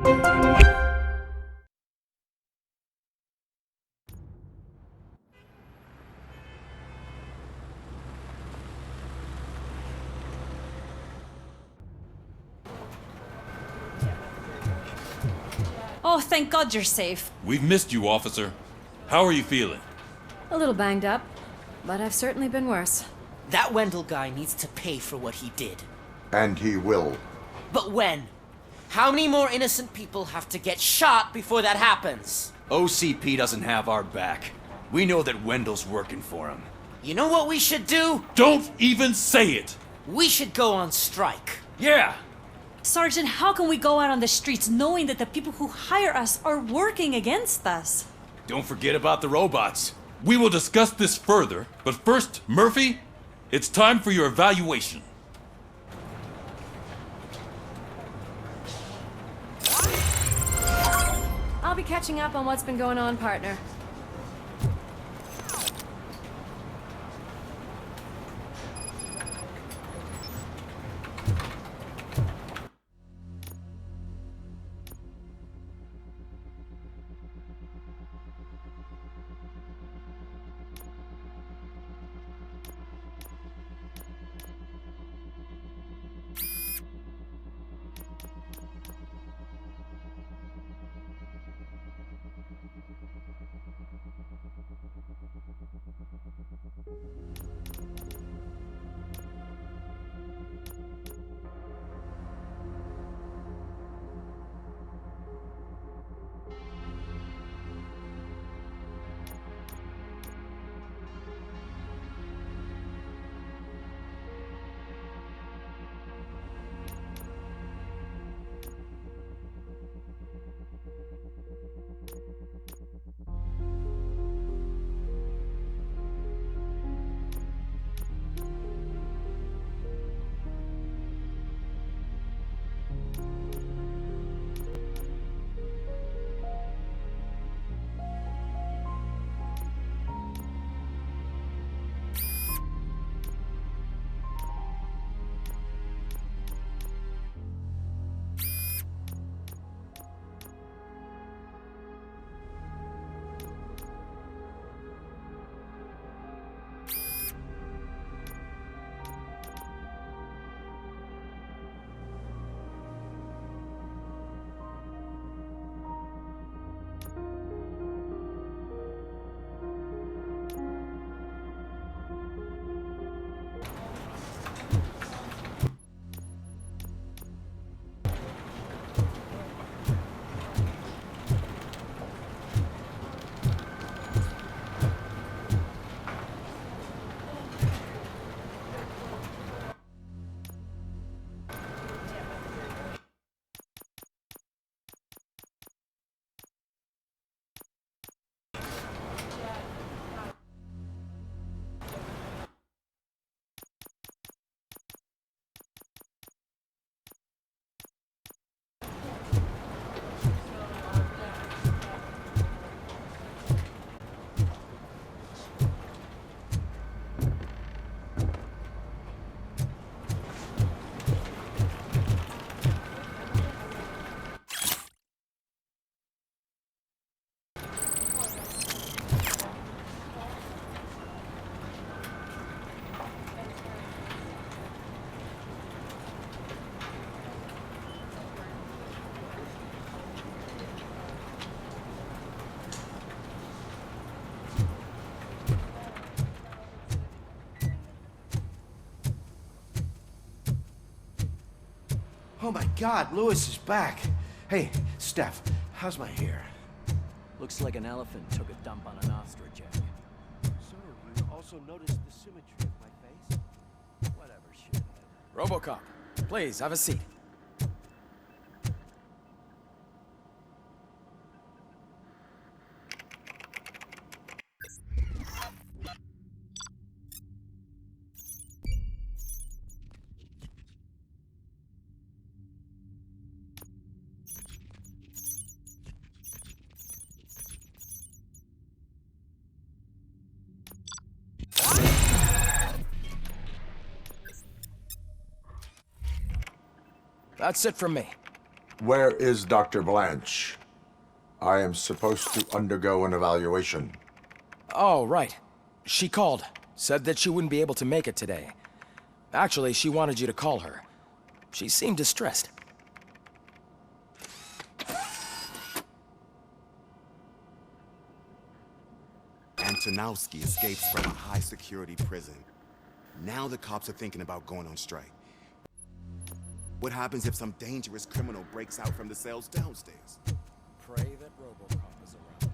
Oh, thank God you're safe. We've missed you, officer. How are you feeling? A little banged up, but I've certainly been worse. That Wendell guy needs to pay for what he did. And he will. But when? How many more innocent people have to get shot before that happens? OCP doesn't have our back. We know that Wendell's working for him. You know what we should do? Don't even say it! We should go on strike. Yeah! Sergeant, how can we go out on the streets knowing that the people who hire us are working against us? Don't forget about the robots. We will discuss this further, but first, Murphy, it's time for your evaluation. I'll be catching up on what's been going on, partner. Oh my God, Lewis is back. Hey, Steph, how's my hair? Looks like an elephant took a dump on an ostrich egg. So, you also noticed the symmetry of my face? Whatever, shit. Robocop, please, have a seat. That's it from me. Where is Dr. Blanche? I am supposed to undergo an evaluation. Oh, right. She called. Said that she wouldn't be able to make it today. Actually, she wanted you to call her. She seemed distressed. Antonowski escapes from a high-security prison. Now the cops are thinking about going on strike. What happens if some dangerous criminal breaks out from the cells downstairs? Pray that Robocop is around.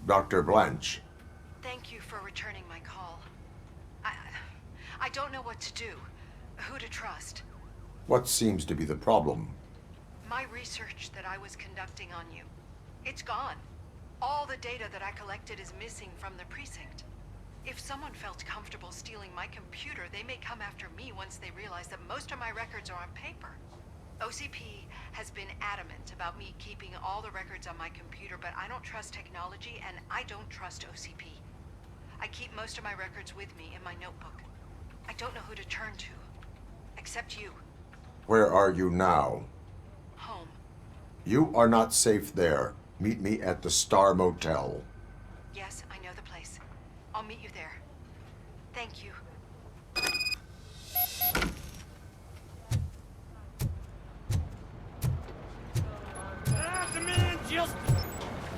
Dr. Blanche. Thank you for returning my call. I don't know what to do, who to trust. What seems to be the problem? My research that I was conducting on you, it's gone. All the data that I collected is missing from the precinct. If someone felt comfortable stealing my computer, they may come after me once they realize that most of my records are on paper. OCP has been adamant about me keeping all the records on my computer, but I don't trust technology and I don't trust OCP. I keep most of my records with me in my notebook. I don't know who to turn to, except you. Where are you now? Home. You are not safe there. Meet me at the Star Motel. Yes, I know the place. I'll meet you there. Thank you.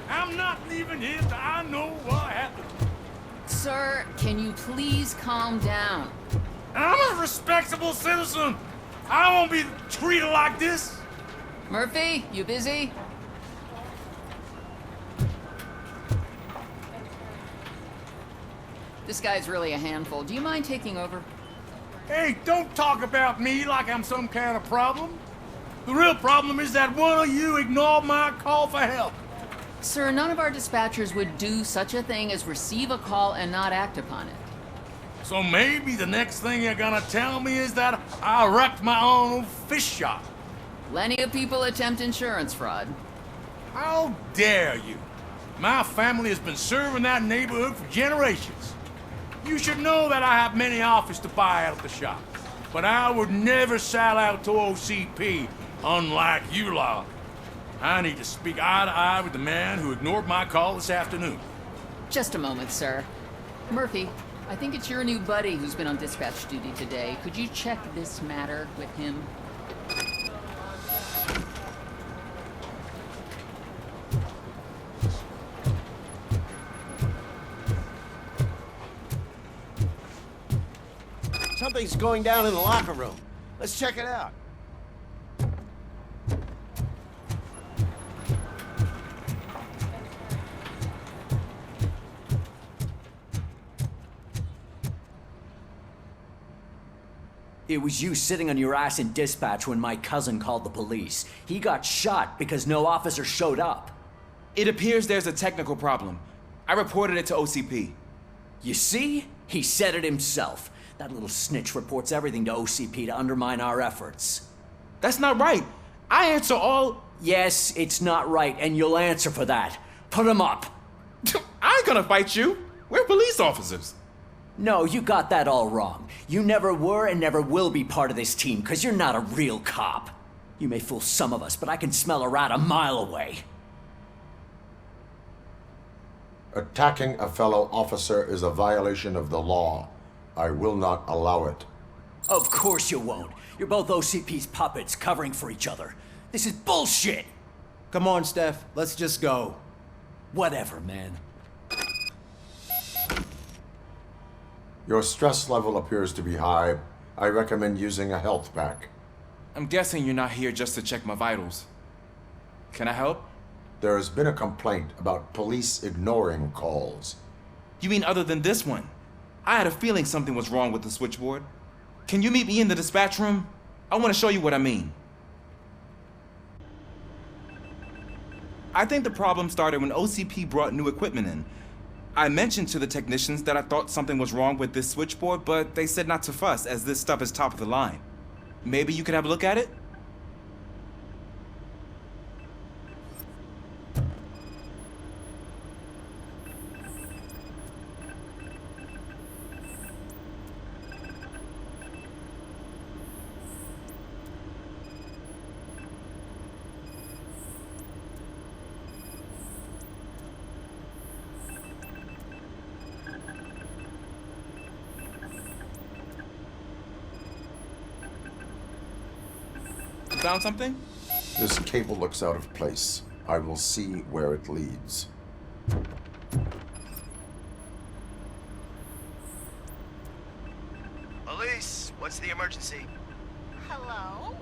I'm not leaving here till I know what happened. Sir, can you please calm down? I'm a respectable citizen. I won't be treated like this. Murphy, you busy? This guy's really a handful. Do you mind taking over? Hey, don't talk about me like I'm some kind of problem. The real problem is that one of you ignored my call for help. Sir, none of our dispatchers would do such a thing as receive a call and not act upon it. So maybe the next thing you're gonna tell me is that I wrecked my own fish shop. Plenty of people attempt insurance fraud. How dare you? My family has been serving that neighborhood for generations. You should know that I have many offers to buy out the shop. But I would never sell out to OCP, unlike you lot. I need to speak eye to eye with the man who ignored my call this afternoon. Just a moment, sir. Murphy, I think it's your new buddy who's been on dispatch duty today. Could you check this matter with him? Something's going down in the locker room. Let's check it out. It was you sitting on your ass in dispatch when my cousin called the police. He got shot because no officer showed up. It appears there's a technical problem. I reported it to OCP. You see? He said it himself. That little snitch reports everything to OCP to undermine our efforts. That's not right. I answer all... Yes, it's not right, and you'll answer for that. Put him up. I ain't gonna fight you. We're police officers. No, you got that all wrong. You never were and never will be part of this team, because you're not a real cop. You may fool some of us, but I can smell a rat a mile away. Attacking a fellow officer is a violation of the law. I will not allow it. Of course you won't. You're both OCP's puppets covering for each other. This is bullshit! Come on, Steph. Let's just go. Whatever, man. Your stress level appears to be high. I recommend using a health pack. I'm guessing you're not here just to check my vitals. Can I help? There has been a complaint about police ignoring calls. You mean other than this one? I had a feeling something was wrong with the switchboard. Can you meet me in the dispatch room? I want to show you what I mean. I think the problem started when OCP brought new equipment in. I mentioned to the technicians that I thought something was wrong with this switchboard, but they said not to fuss, as this stuff is top of the line. Maybe you could have a look at it? Found something? This cable looks out of place. I will see where it leads. Elise, what's the emergency? Hello?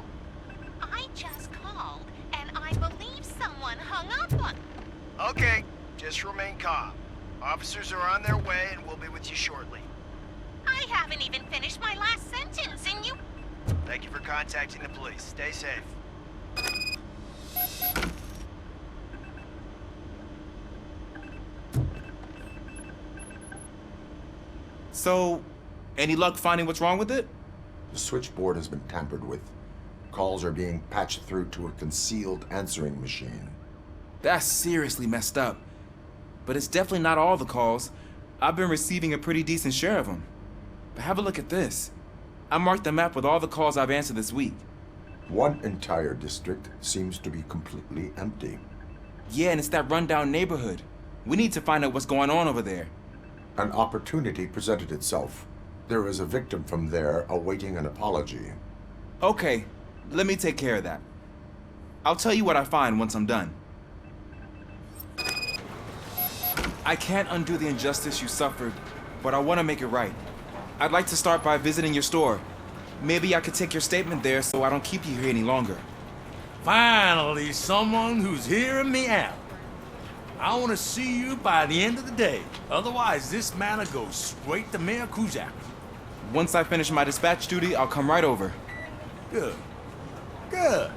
I just called, and I believe someone hung up on... Okay, just remain calm. Officers are on their way and we'll be with you shortly. I haven't even finished my last sentence, and you... Thank you for contacting the police. Stay safe. So, any luck finding what's wrong with it? The switchboard has been tampered with. Calls are being patched through to a concealed answering machine. That's seriously messed up. But it's definitely not all the calls. I've been receiving a pretty decent share of them. But have a look at this. I marked the map with all the calls I've answered this week. One entire district seems to be completely empty. Yeah, and it's that rundown neighborhood. We need to find out what's going on over there. An opportunity presented itself. There is a victim from there awaiting an apology. Okay, let me take care of that. I'll tell you what I find once I'm done. I can't undo the injustice you suffered, but I want to make it right. I'd like to start by visiting your store. Maybe I could take your statement there so I don't keep you here any longer. Finally, someone who's hearing me out. I want to see you by the end of the day. Otherwise, this matter goes straight to Mayor Kuzak. Once I finish my dispatch duty, I'll come right over. Good. Good.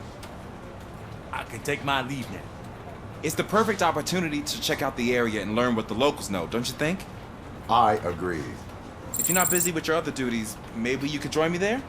I can take my leave now. It's the perfect opportunity to check out the area and learn what the locals know, don't you think? I agree. If you're not busy with your other duties, maybe you could join me there?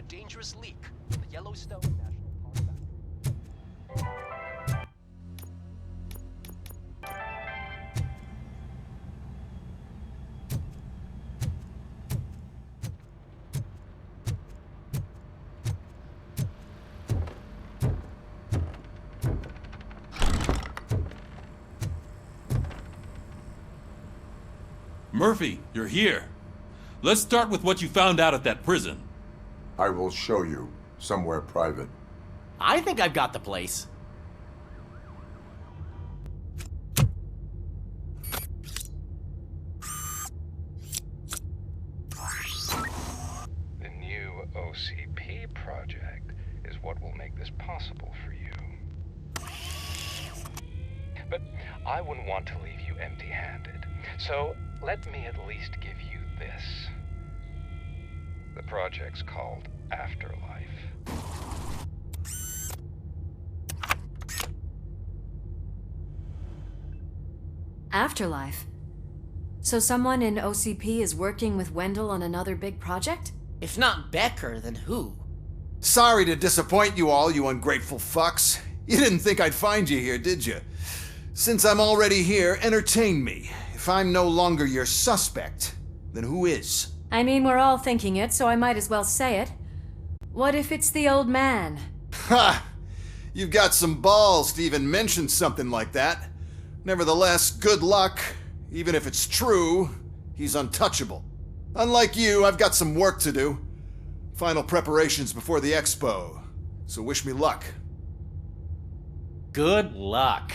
dangerous leak in the Yellowstone National Park. Murphy, you're here. Let's start with what you found out at that prison. I will show you somewhere private. I think I've got the place. The new OCP project is what will make this possible for you. But I wouldn't want to leave you empty-handed, so let me at least give you this. The project's called Afterlife. Afterlife? So someone in OCP is working with Wendell on another big project? If not Becker, then who? Sorry to disappoint you all, you ungrateful fucks. You didn't think I'd find you here, did you? Since I'm already here, entertain me. If I'm no longer your suspect, then who is? I mean, we're all thinking it, so I might as well say it. What if it's the old man? Ha! You've got some balls to even mention something like that. Nevertheless, good luck. Even if it's true, he's untouchable. Unlike you, I've got some work to do. Final preparations before the expo. So wish me luck. Good luck.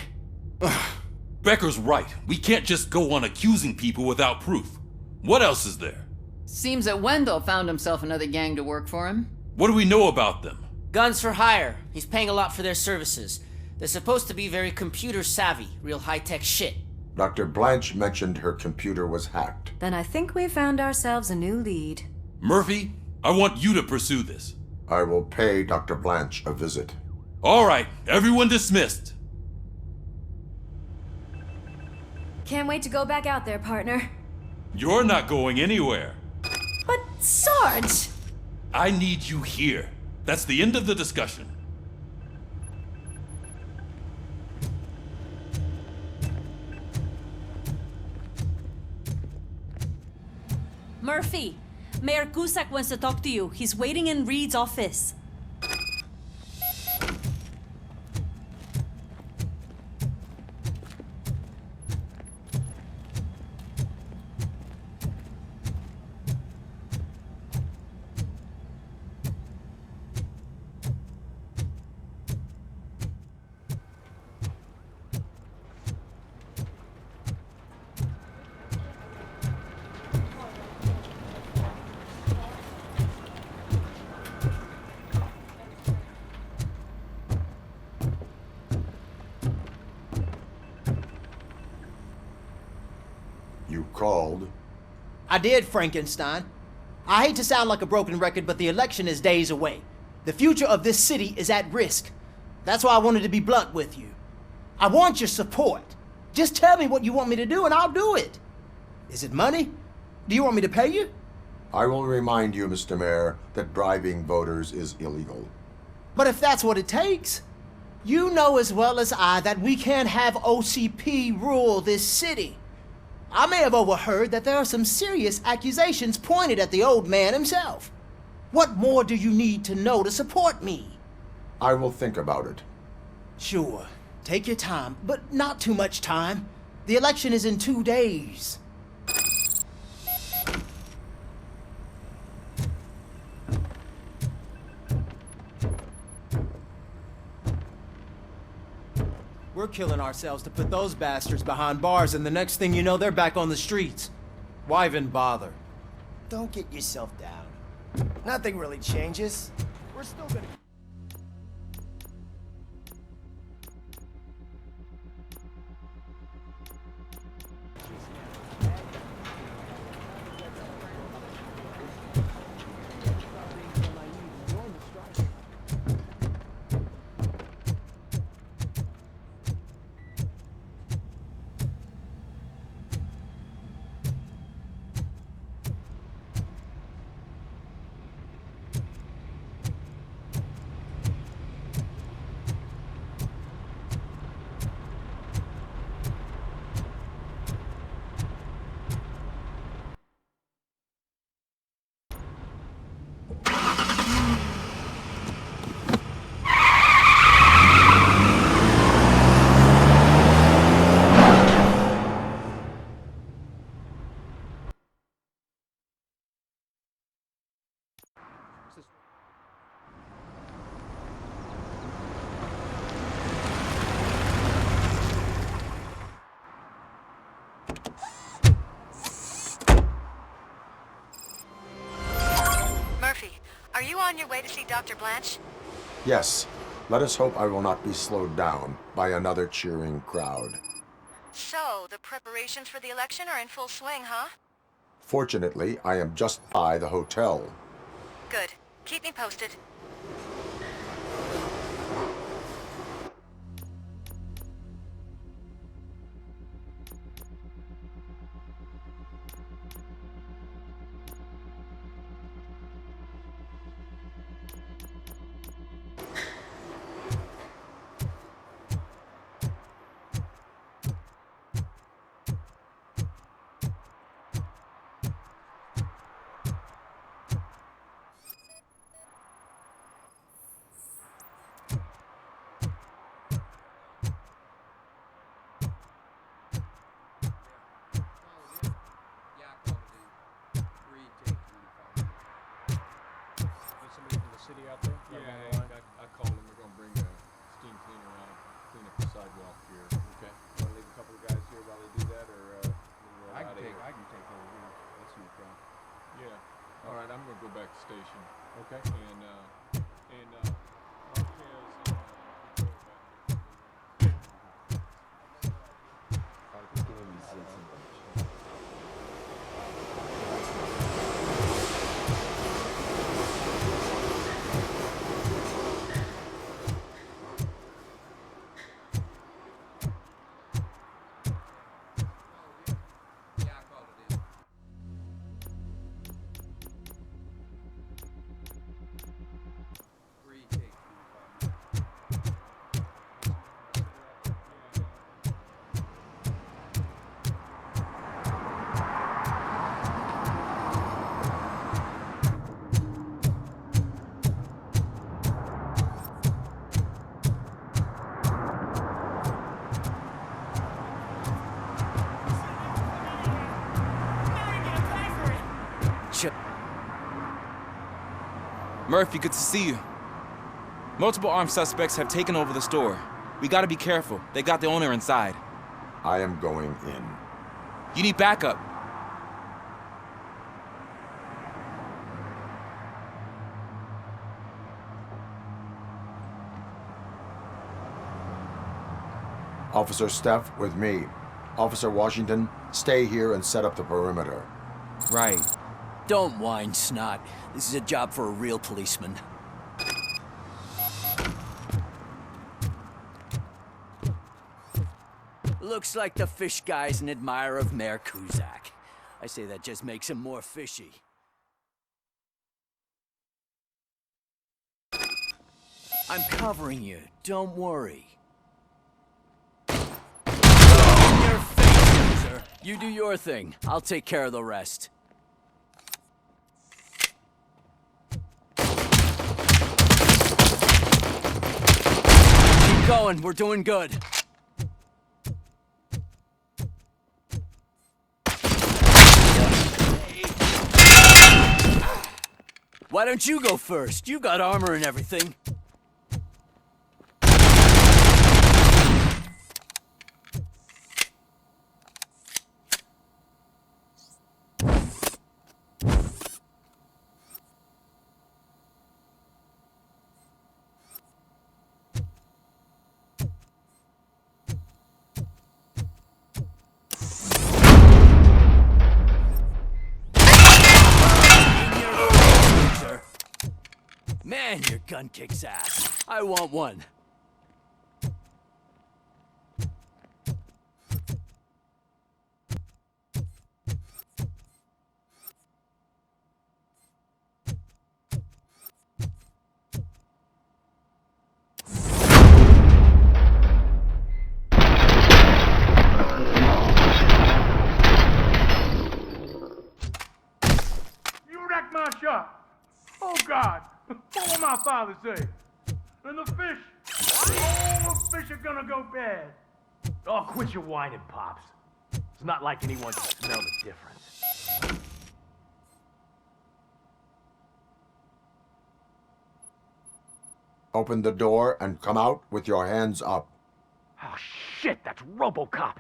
Becker's right. We can't just go on accusing people without proof. What else is there? Seems that Wendell found himself another gang to work for him. What do we know about them? Guns for hire. He's paying a lot for their services. They're supposed to be very computer savvy, real high-tech shit. Dr. Blanche mentioned her computer was hacked. Then I think we found ourselves a new lead. Murphy, I want you to pursue this. I will pay Dr. Blanche a visit. All right, everyone dismissed. Can't wait to go back out there, partner. You're not going anywhere. But, Sarge! I need you here. That's the end of the discussion. Murphy, Mayor Cusack wants to talk to you. He's waiting in Reed's office. You called? I did, Frankenstein. I hate to sound like a broken record, but the election is days away. The future of this city is at risk. That's why I wanted to be blunt with you. I want your support. Just tell me what you want me to do and I'll do it. Is it money? Do you want me to pay you? I will remind you, Mr. Mayor, that bribing voters is illegal. But if that's what it takes, you know as well as I that we can't have OCP rule this city. I may have overheard that there are some serious accusations pointed at the old man himself. What more do you need to know to support me? I will think about it. Sure. Take your time, but not too much time. The election is in 2 days. We're killing ourselves to put those bastards behind bars, and the next thing you know, they're back on the streets. Why even bother? Don't get yourself down. Nothing really changes. We're still gonna... Are you on your way to see Dr. Blanche? Yes. Let us hope I will not be slowed down by another cheering crowd. So, the preparations for the election are in full swing, huh? Fortunately, I am just by the hotel. Good. Keep me posted. Murphy, good to see you. Multiple armed suspects have taken over the store. We gotta be careful. They got the owner inside. I am going in. You need backup. Officer Steph, with me. Officer Washington, stay here and set up the perimeter. Right. Don't whine, Snot. This is a job for a real policeman. Looks like the fish guy's an admirer of Mayor Kuzak. I say that just makes him more fishy. I'm covering you. Don't worry. In your face, sir. You do your thing. I'll take care of the rest. Keep going. We're doing good. Why don't you go first? You got armor and everything. Man, your gun kicks ass. I want one. You wrecked my shop. Oh, God. What will my father say? And the fish, all the fish are gonna go bad. Oh, quit your whining, Pops. It's not like anyone can smell the difference. Open the door and come out with your hands up. Oh, shit, that's Robocop.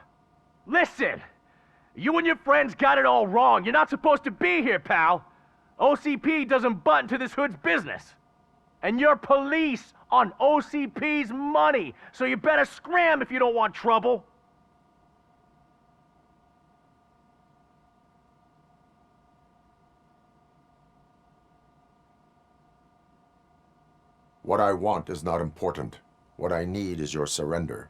Listen! You and your friends got it all wrong. You're not supposed to be here, pal. OCP doesn't butt into this hood's business. And you're police on OCP's money, so you better scram if you don't want trouble. What I want is not important. What I need is your surrender.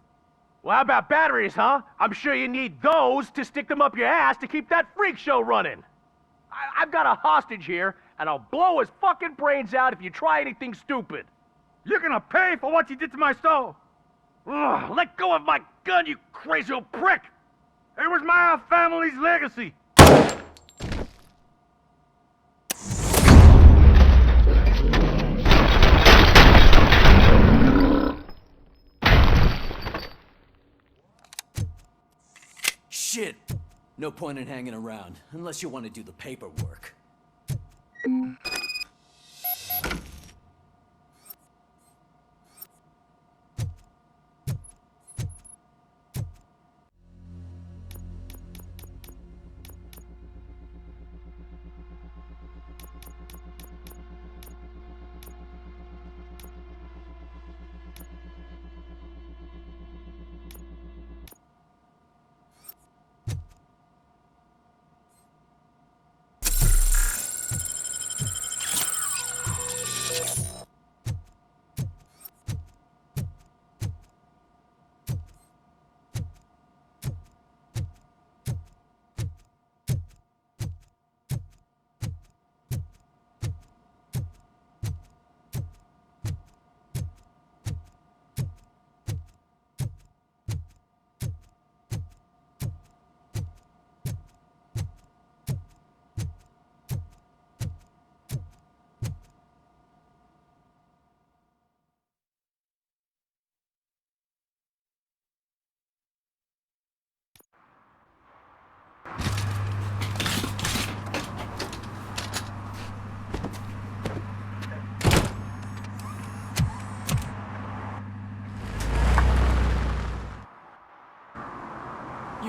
Well, how about batteries, huh? I'm sure you need those to stick them up your ass to keep that freak show running. I've got a hostage here, and I'll blow his fucking brains out if you try anything stupid. You're gonna pay for what you did to my soul. Ugh, let go of my gun, you crazy old prick! It was my family's legacy. Shit! No point in hanging around, unless you want to do the paperwork.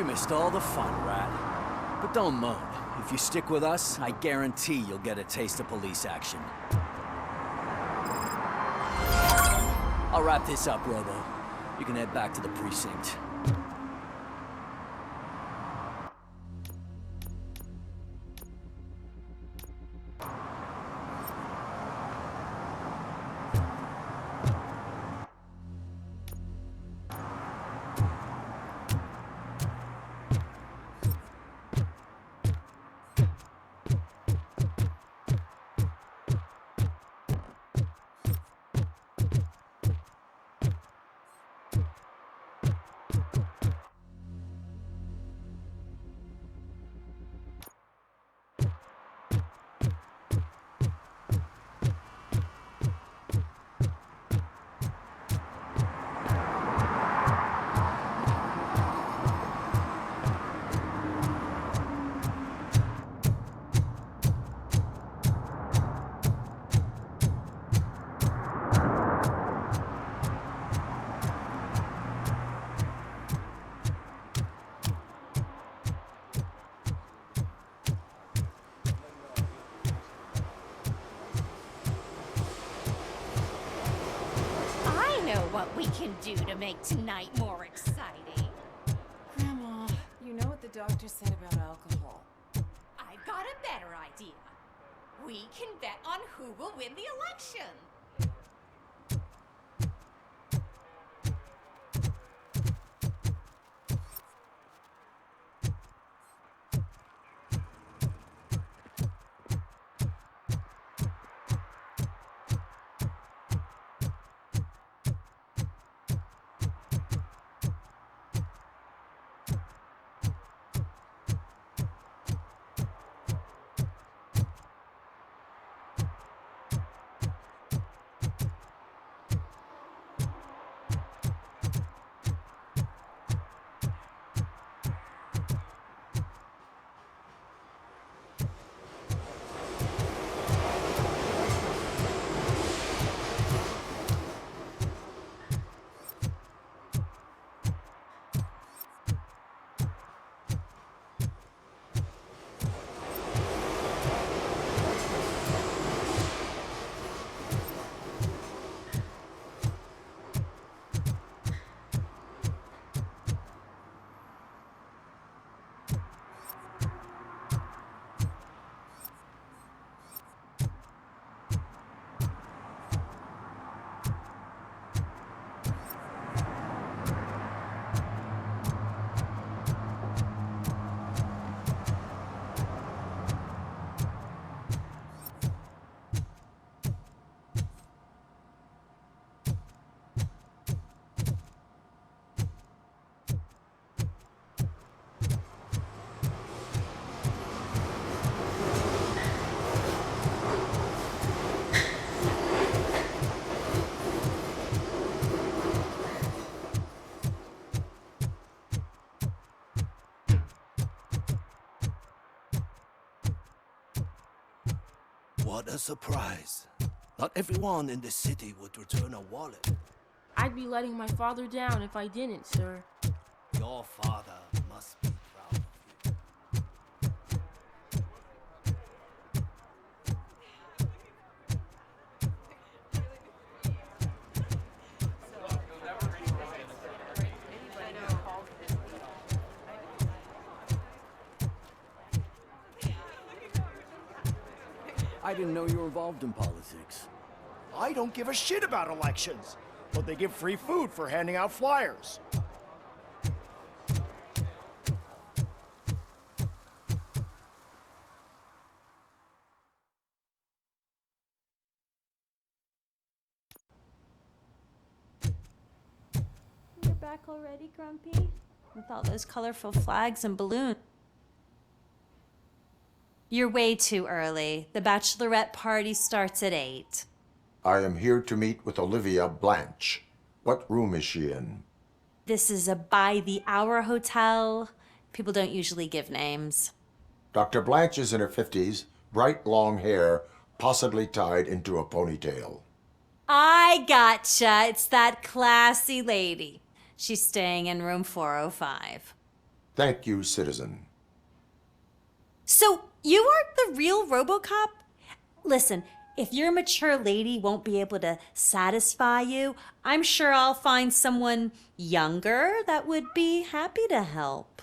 You missed all the fun, Rat. But don't moan. If you stick with us, I guarantee you'll get a taste of police action. I'll wrap this up, Robo. You can head back to the precinct. What we can do to make tonight more exciting. Grandma, you know what the doctor said about alcohol. I've got a better idea. We can bet on who will win the election. What a surprise. Not everyone in the city would return a wallet. I'd be letting my father down if I didn't, sir. Your father must be proud of you. I didn't know you were involved in politics. I don't give a shit about elections, but they give free food for handing out flyers. You're back already, Grumpy? With all those colorful flags and balloons. You're way too early. The bachelorette party starts at 8. I am here to meet with Olivia Blanche. What room is she in? This is a by-the-hour hotel. People don't usually give names. Dr. Blanche is in her 50s, bright long hair, possibly tied into a ponytail. I gotcha. It's that classy lady. She's staying in room 405. Thank you, citizen. So, you aren't the real Robocop? Listen, if your mature lady won't be able to satisfy you, I'm sure I'll find someone younger that would be happy to help.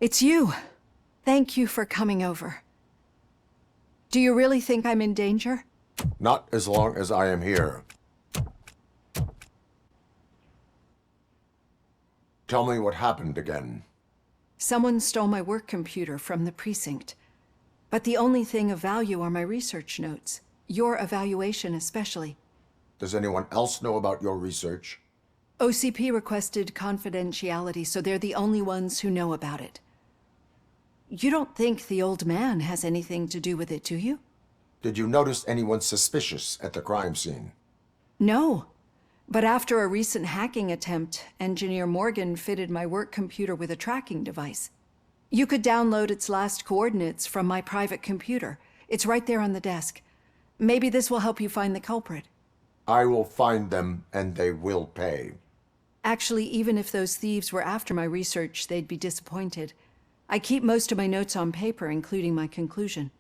It's you. Thank you for coming over. Do you really think I'm in danger? Not as long as I am here. Tell me what happened again. Someone stole my work computer from the precinct. But the only thing of value are my research notes. Your evaluation especially. Does anyone else know about your research? OCP requested confidentiality, so they're the only ones who know about it. You don't think the old man has anything to do with it, do you? Did you notice anyone suspicious at the crime scene? No. But after a recent hacking attempt, Engineer Morgan fitted my work computer with a tracking device. You could download its last coordinates from my private computer. It's right there on the desk. Maybe this will help you find the culprit. I will find them, and they will pay. Actually, even if those thieves were after my research, they'd be disappointed. I keep most of my notes on paper, including my conclusion.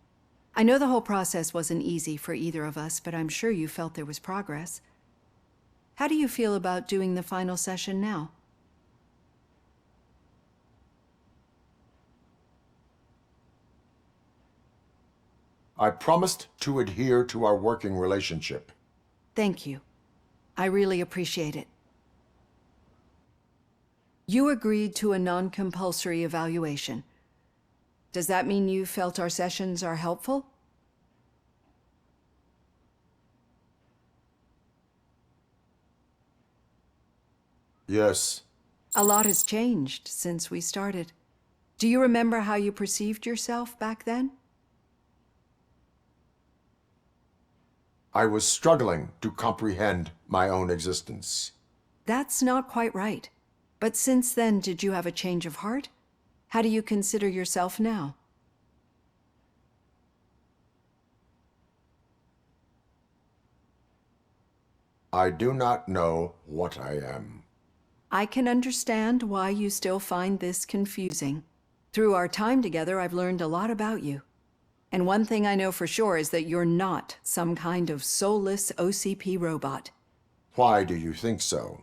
I know the whole process wasn't easy for either of us, but I'm sure you felt there was progress. How do you feel about doing the final session now? I promised to adhere to our working relationship. Thank you. I really appreciate it. You agreed to a non-compulsory evaluation. Does that mean you felt our sessions are helpful? Yes. A lot has changed since we started. Do you remember how you perceived yourself back then? I was struggling to comprehend my own existence. That's not quite right. But since then, did you have a change of heart? How do you consider yourself now? I do not know what I am. I can understand why you still find this confusing. Through our time together, I've learned a lot about you. And one thing I know for sure is that you're not some kind of soulless OCP robot. Why do you think so?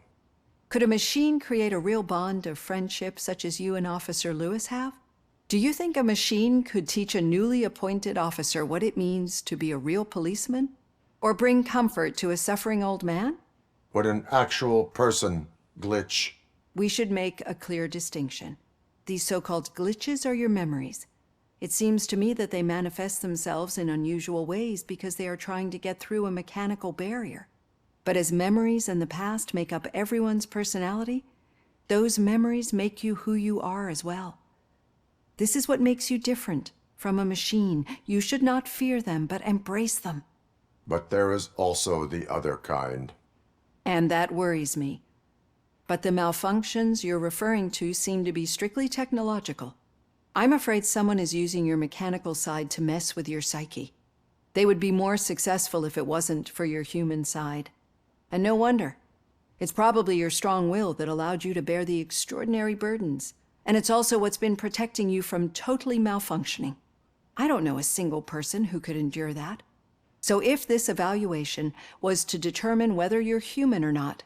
Could a machine create a real bond of friendship such as you and Officer Lewis have? Do you think a machine could teach a newly appointed officer what it means to be a real policeman? Or bring comfort to a suffering old man? Would an actual person glitch? We should make a clear distinction. These so-called glitches are your memories. It seems to me that they manifest themselves in unusual ways because they are trying to get through a mechanical barrier. But as memories in the past make up everyone's personality, those memories make you who you are as well. This is what makes you different from a machine. You should not fear them, but embrace them. But there is also the other kind. And that worries me. But the malfunctions you're referring to seem to be strictly technological. I'm afraid someone is using your mechanical side to mess with your psyche. They would be more successful if it wasn't for your human side. And no wonder. It's probably your strong will that allowed you to bear the extraordinary burdens. And it's also what's been protecting you from totally malfunctioning. I don't know a single person who could endure that. So if this evaluation was to determine whether you're human or not,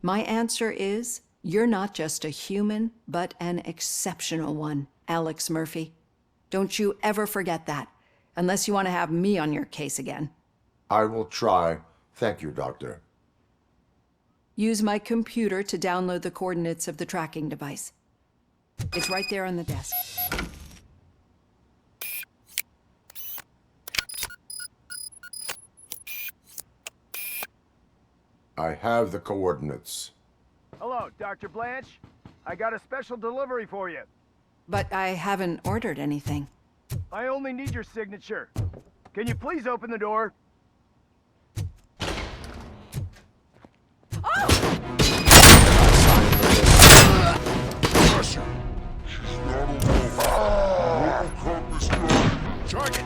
my answer is you're not just a human, but an exceptional one, Alex Murphy. Don't you ever forget that, unless you want to have me on your case again. I will try. Thank you, Doctor. Use my computer to download the coordinates of the tracking device. It's right there on the desk. I have the coordinates. Hello, Dr. Blanche. I got a special delivery for you. But I haven't ordered anything. I only need your signature. Can you please open the door? Target!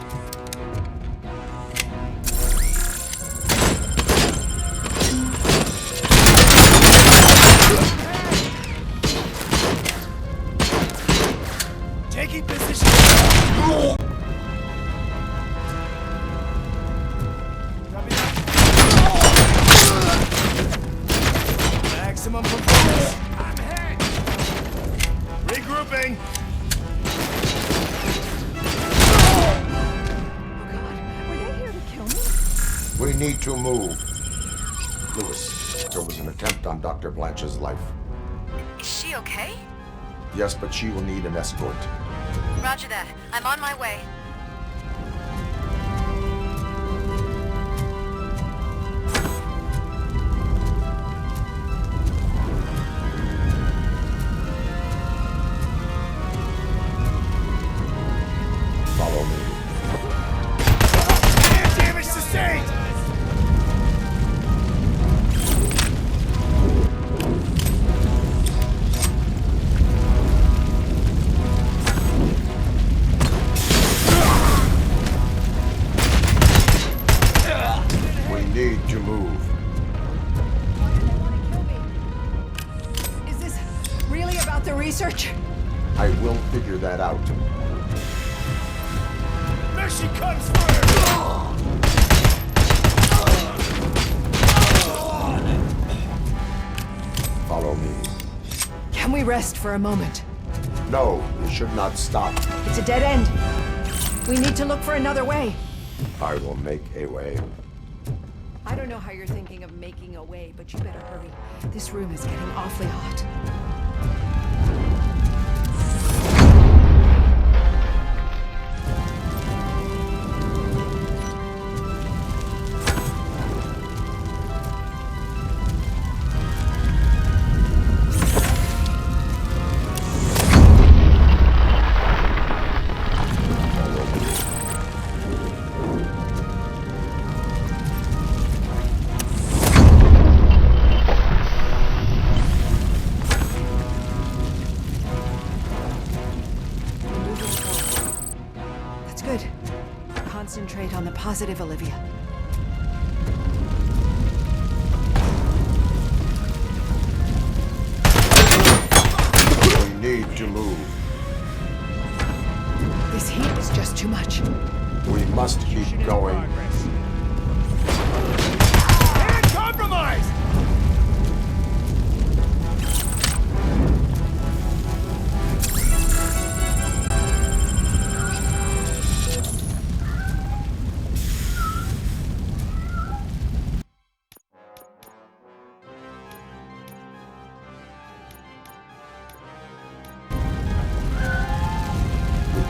Taking position. Maximum performance. I'm hit. Regrouping. We need to move. Lewis, there was an attempt on Dr. Blanche's life. Is she okay? Yes, but she will need an escort. Roger that. I'm on my way. Follow me. Air damage sustained! We need to move. Is this really about the research? I will figure that out. There she comes for her! Follow me. Can we rest for a moment? No, you should not stop. It's a dead end. We need to look for another way. I will make a way. I don't know how you're thinking of making a way, but you better hurry. This room is getting awfully hot. That's good. Concentrate on the positive, Olivia. We need to move. This heat is just too much. We must keep going. And compromised!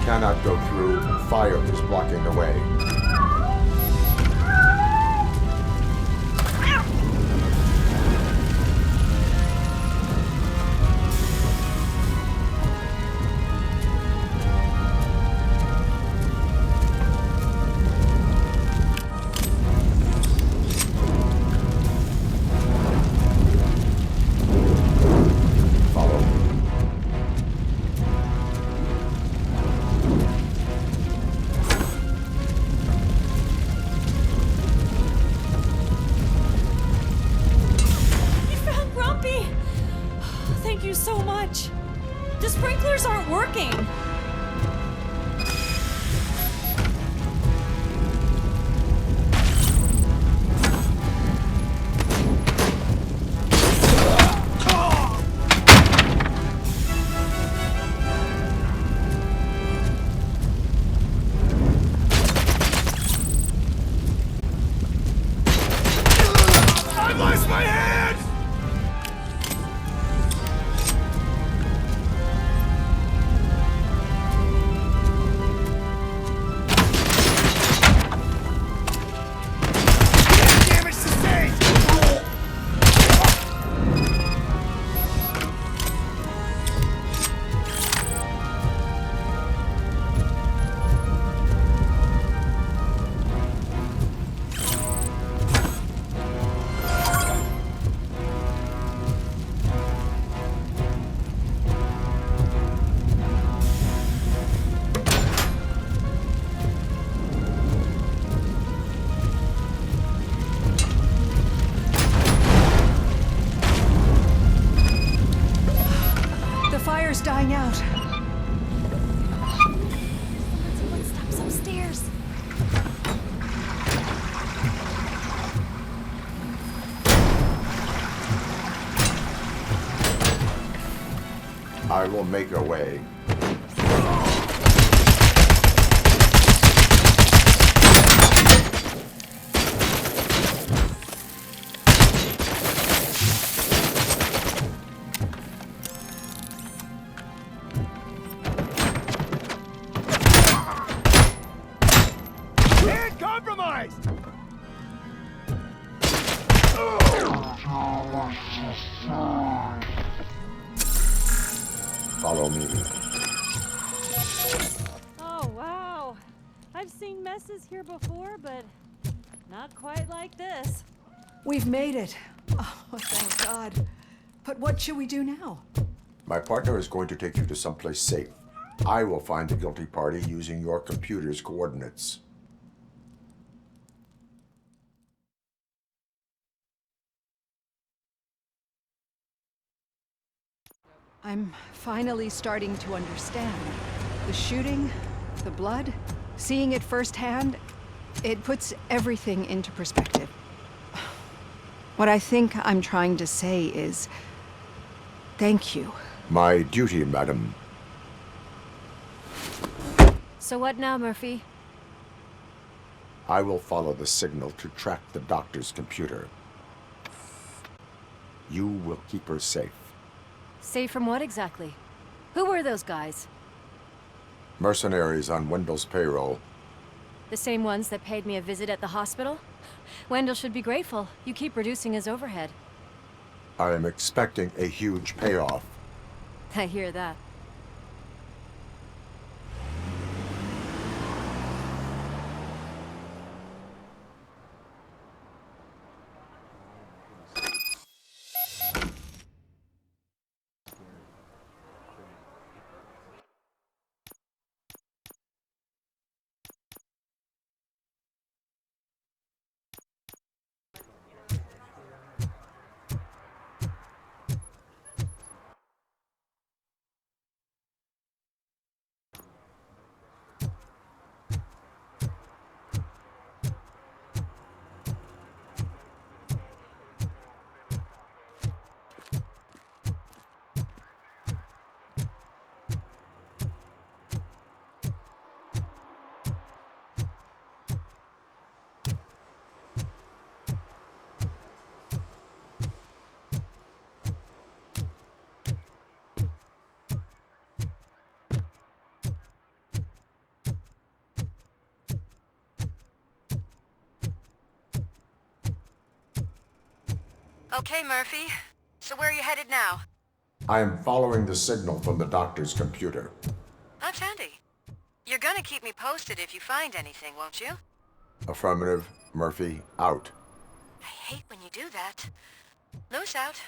cannot go through. Fire is blocking the way. Follow me. You found Grumpy! Thank you so much. The sprinklers aren't working. I lost my hands! Damage sustained! The fire's dying out. Let's see what stops upstairs. I will make a way. Can't compromise! Follow me. Oh, wow. I've seen messes here before, but not quite like this. We've made it. Oh, thank God. But what should we do now? My partner is going to take you to someplace safe. I will find the guilty party using your computer's coordinates. I'm finally starting to understand. The shooting, the blood, seeing it firsthand, it puts everything into perspective. What I think I'm trying to say is, thank you. My duty, madam. So what now, Murphy? I will follow the signal to track the doctor's computer. You will keep her safe. Safe from what exactly? Who were those guys? Mercenaries on Wendell's payroll. The same ones that paid me a visit at the hospital? Wendell should be grateful. You keep reducing his overhead. I am expecting a huge payoff. I hear that. Okay, Murphy. So where are you headed now? I am following the signal from the doctor's computer. That's handy. You're gonna keep me posted if you find anything, won't you? Affirmative. Murphy, out. I hate when you do that. Loose out.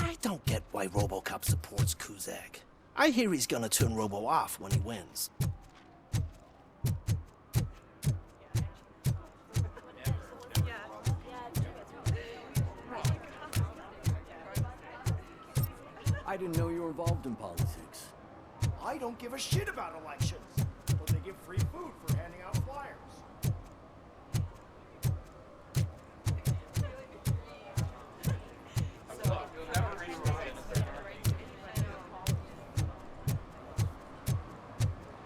I don't get why Robocop supports Kuzak. I hear he's gonna turn Robo off when he wins. I didn't know you were involved in politics. I don't give a shit about elections, but they give free food for handing out flyers.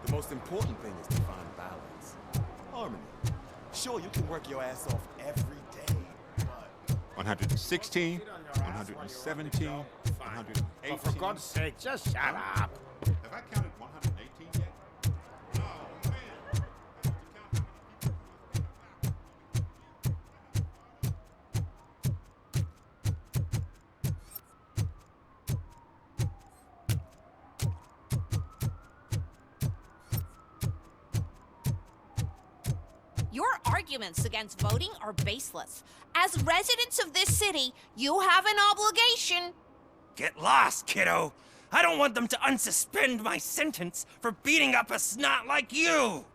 The most important thing is to find balance. Harmony. Sure, you can work your ass off every day, but 116, 117, 118. Oh, for God's sake, just shut up. Have I counted 118 yet? Oh, man. Your arguments against voting are baseless. As residents of this city, you have an obligation. Get lost, kiddo. I don't want them to unsuspend my sentence for beating up a snot like you.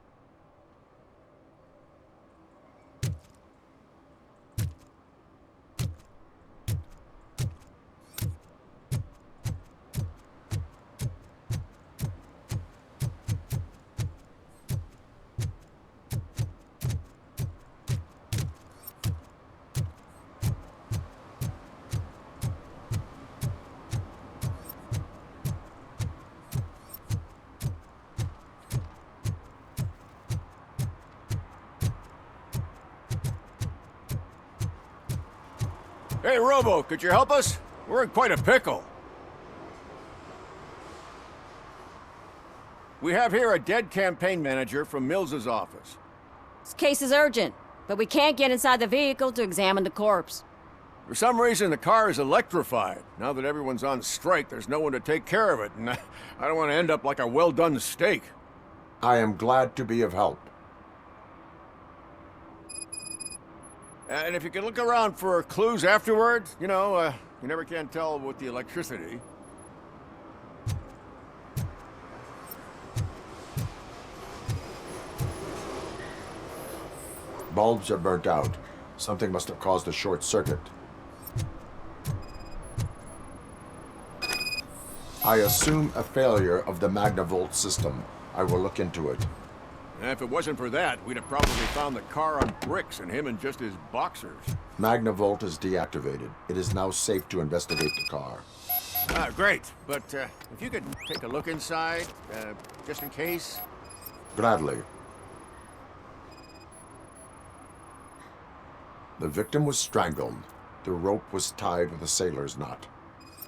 Hey, Robo, could you help us? We're in quite a pickle. We have here a dead campaign manager from Mills's office. This case is urgent, but we can't get inside the vehicle to examine the corpse. For some reason, the car is electrified. Now that everyone's on strike, there's no one to take care of it, and I don't want to end up like a well-done steak. I am glad to be of help. And if you can look around for clues afterwards, you know, you never can tell with the electricity. Bulbs are burnt out. Something must have caused a short circuit. I assume a failure of the Magnavolt system. I will look into it. And if it wasn't for that, we'd have probably found the car on bricks and him in just his boxers. Magnavolt is deactivated. It is now safe to investigate the car. Ah, great. But if you could take a look inside, just in case. Gladly. The victim was strangled. The rope was tied with a sailor's knot.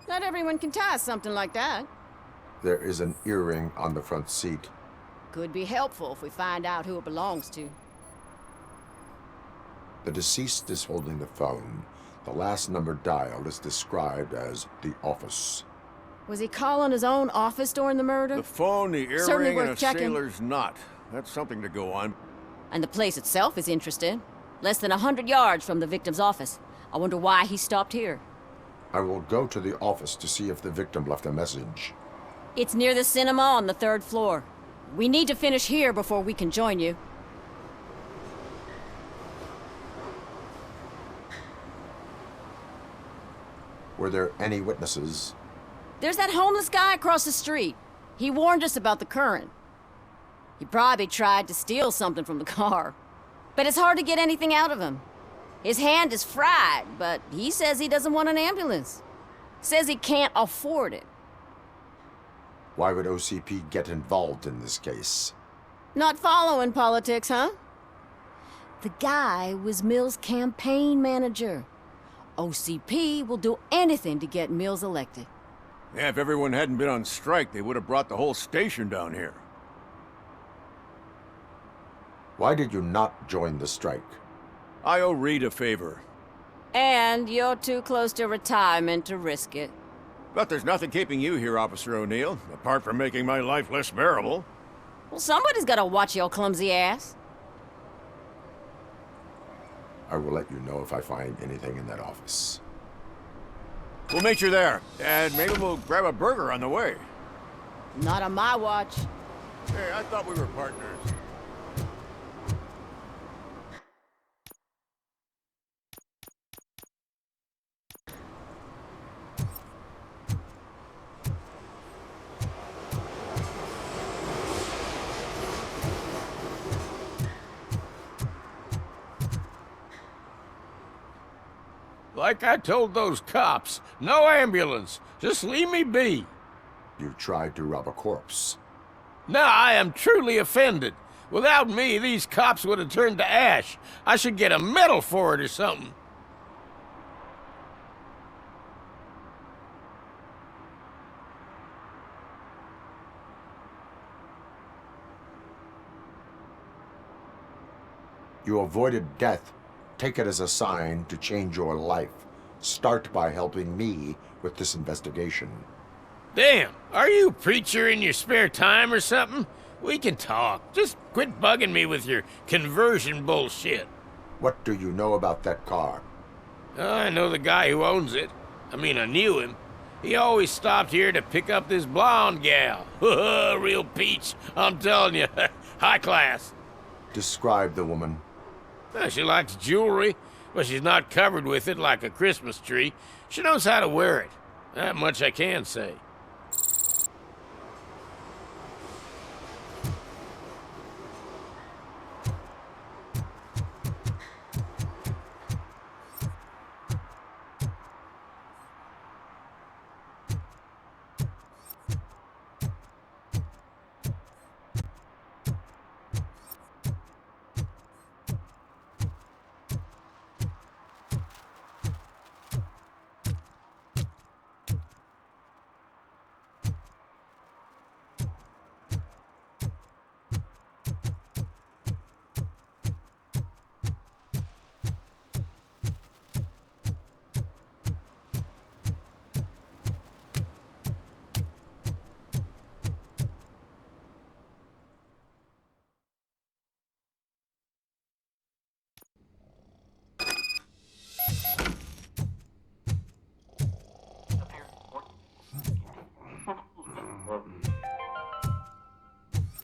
Not everyone can tie something like that. There is an earring on the front seat. Could be helpful if we find out who it belongs to. The deceased is holding the phone. The last number dialed is described as the office. Was he calling his own office during the murder? The phone, the Certainly earring, worth and a checking. sailor's knot. That's something to go on. And the place itself is interesting. Less than 100 yards from the victim's office. I wonder why he stopped here. I will go to the office to see if the victim left a message. It's near the cinema on the 3rd floor. We need to finish here before we can join you. Were there any witnesses? There's that homeless guy across the street. He warned us about the current. He probably tried to steal something from the car. But it's hard to get anything out of him. His hand is fried, but he says he doesn't want an ambulance. Says he can't afford it. Why would OCP get involved in this case? Not following politics, huh? The guy was Mills' campaign manager. OCP will do anything to get Mills elected. Yeah, if everyone hadn't been on strike, they would have brought the whole station down here. Why did you not join the strike? I owe Reed a favor. And you're too close to retirement to risk it. But there's nothing keeping you here, Officer O'Neill, apart from making my life less bearable. Well, somebody's gotta watch your clumsy ass. I will let you know if I find anything in that office. We'll meet you there, and maybe we'll grab a burger on the way. Not on my watch. Hey, I thought we were partners. Like I told those cops, no ambulance. Just leave me be. You tried to rob a corpse. Now I am truly offended. Without me, these cops would have turned to ash. I should get a medal for it or something. You avoided death. Take it as a sign to change your life. Start by helping me with this investigation. Damn, are you a preacher in your spare time or something? We can talk. Just quit bugging me with your conversion bullshit. What do you know about that car? I know the guy who owns it. I mean, I knew him. He always stopped here to pick up this blonde gal. Real peach, I'm telling you. High class. Describe the woman. She likes jewelry, but she's not covered with it like a Christmas tree. She knows how to wear it. That much I can say.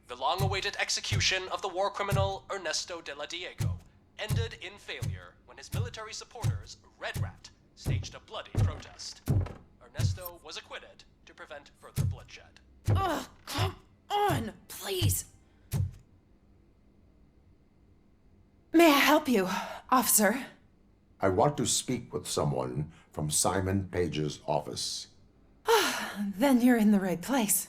The long-awaited execution of the war criminal Ernesto de la Diego ended in failure when his military supporters, Red Rat, staged a bloody protest. Ernesto was acquitted to prevent further bloodshed. Ugh, come on, please. May I help you, officer? I want to speak with someone from Simon Page's office. Then you're in the right place.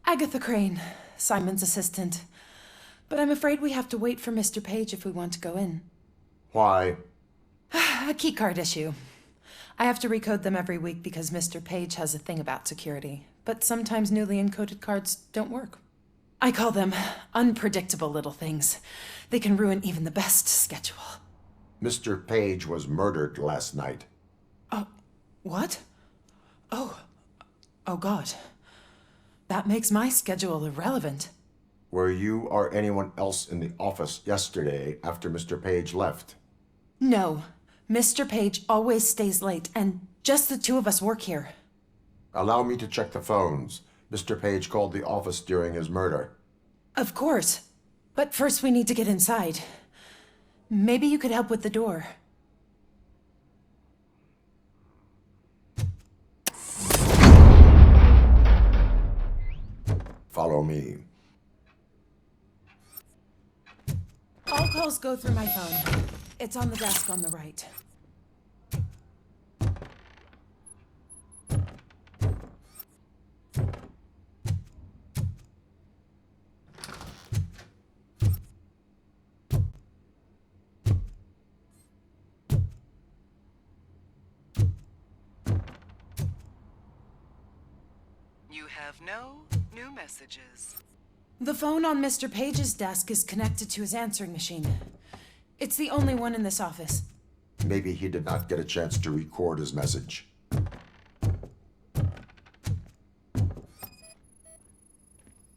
Agatha Crane, Simon's assistant. But I'm afraid we have to wait for Mr. Page if we want to go in. Why? A keycard issue. I have to recode them every week because Mr. Page has a thing about security. But sometimes newly encoded cards don't work. I call them unpredictable little things. They can ruin even the best schedule. Mr. Page was murdered last night. What? Oh God. That makes my schedule irrelevant. Were you or anyone else in the office yesterday after Mr. Page left? No. Mr. Page always stays late, and just the two of us work here. Allow me to check the phones. Mr. Page called the office during his murder. Of course. But first we need to get inside. Maybe you could help with the door. Follow me. All calls go through my phone. It's on the desk on the right. You have no new messages. The phone on Mr. Page's desk is connected to his answering machine. It's the only one in this office. Maybe he did not get a chance to record his message.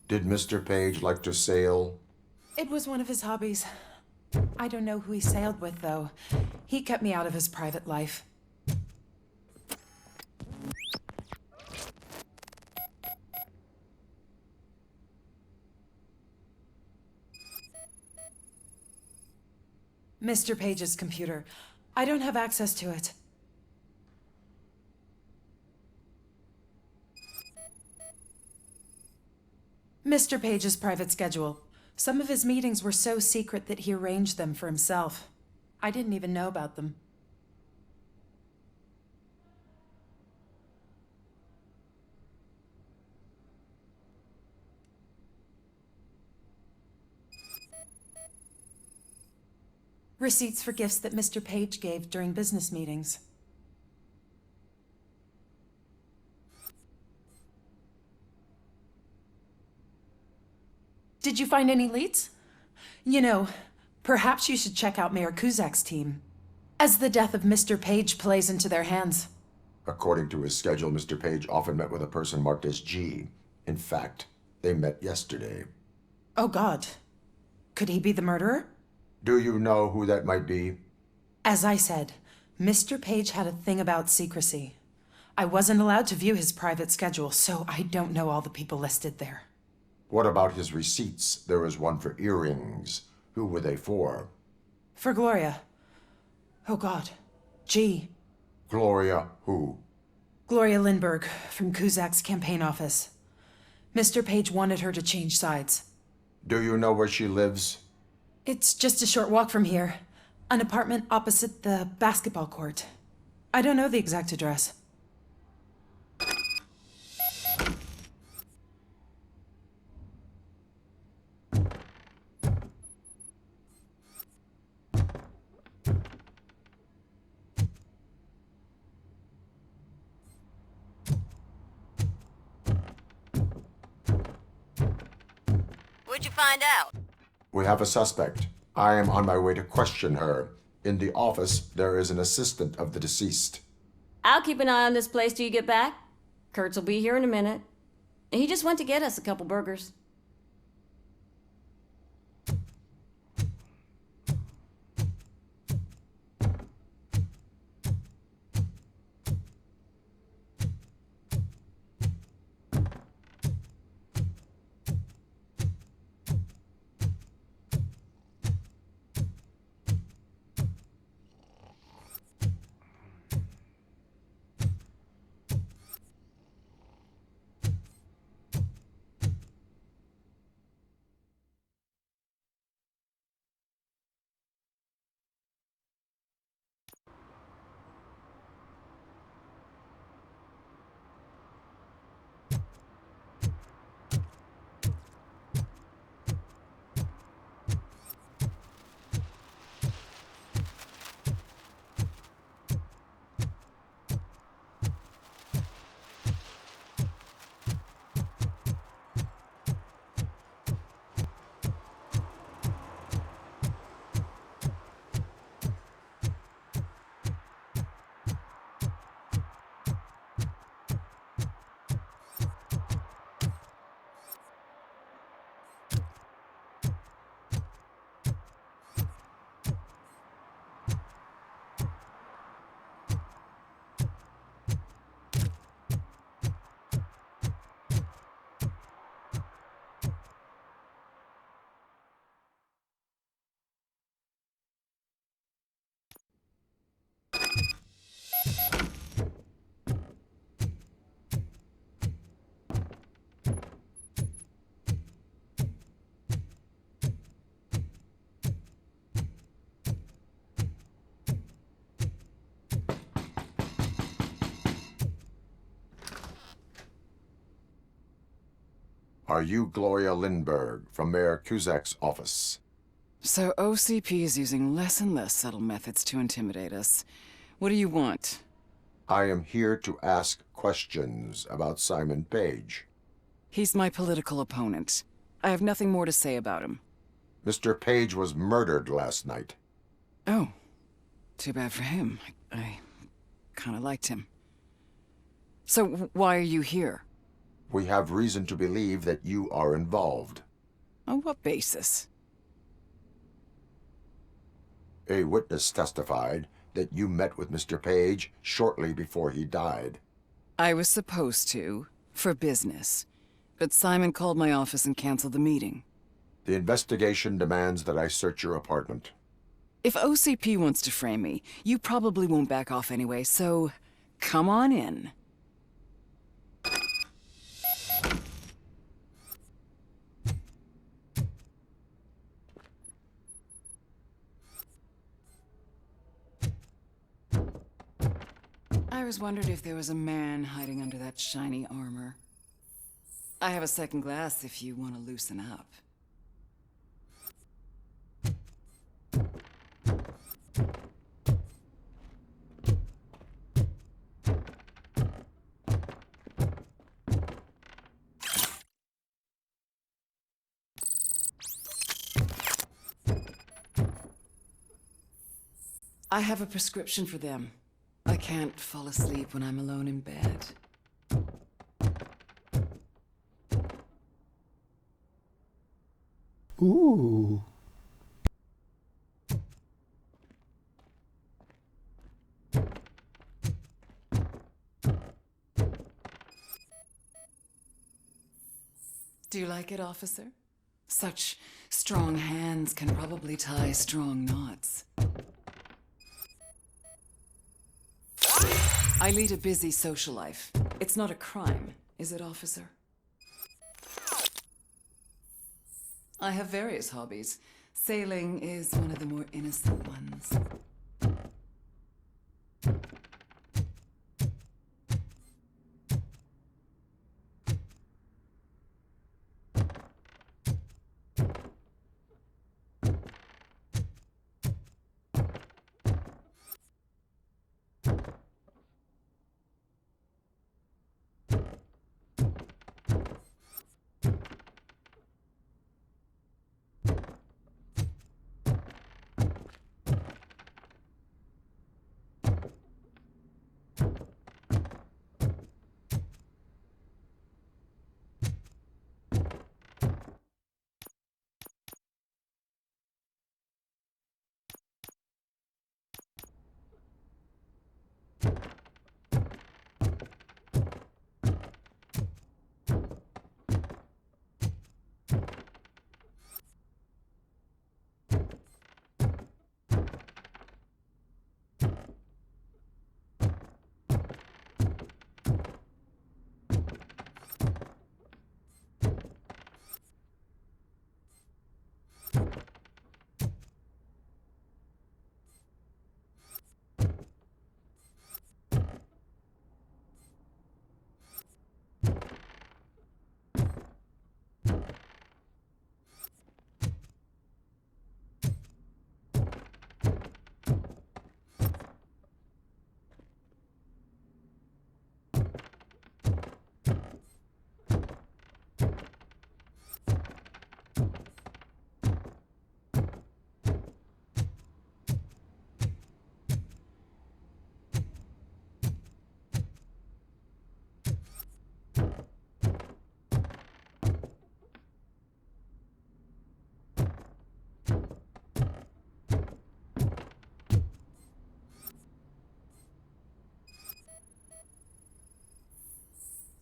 Did Mr. Page like to sail? It was one of his hobbies. I don't know who he sailed with, though. He kept me out of his private life. Mr. Page's computer. I don't have access to it. Mr. Page's private schedule. Some of his meetings were so secret that he arranged them for himself. I didn't even know about them. Receipts for gifts that Mr. Page gave during business meetings. Did you find any leads? You know, perhaps you should check out Mayor Kuzak's team, as the death of Mr. Page plays into their hands. According to his schedule, Mr. Page often met with a person marked as G. In fact, they met yesterday. Oh, God. Could he be the murderer? Do you know who that might be? As I said, Mr. Page had a thing about secrecy. I wasn't allowed to view his private schedule, so I don't know all the people listed there. What about his receipts? There was one for earrings. Who were they for? For Gloria. Oh, God. G. Gloria who? Gloria Lindbergh, from Kuzak's campaign office. Mr. Page wanted her to change sides. Do you know where she lives? It's just a short walk from here. An apartment opposite the basketball court. I don't know the exact address. What'd you find out? We have a suspect. I am on my way to question her. In the office, there is an assistant of the deceased. I'll keep an eye on this place till you get back. Kurtz will be here in a minute. He just went to get us a couple burgers. Are you Gloria Lindbergh from Mayor Cusack's office? So OCP is using less and less subtle methods to intimidate us. What do you want? I am here to ask questions about Simon Page. He's my political opponent. I have nothing more to say about him. Mr. Page was murdered last night. Oh, too bad for him. I kind of liked him. So why are you here? We have reason to believe that you are involved. On what basis? A witness testified that you met with Mr. Page shortly before he died. I was supposed to, for business. But Simon called my office and canceled the meeting. The investigation demands that I search your apartment. If OCP wants to frame me, you probably won't back off anyway, so come on in. I was wondering if there was a man hiding under that shiny armor. I have a second glass if you want to loosen up. I have a prescription for them. I can't fall asleep when I'm alone in bed. Ooh. Do you like it, officer? Such strong hands can probably tie strong knots. I lead a busy social life. It's not a crime, is it, officer? I have various hobbies. Sailing is one of the more innocent ones.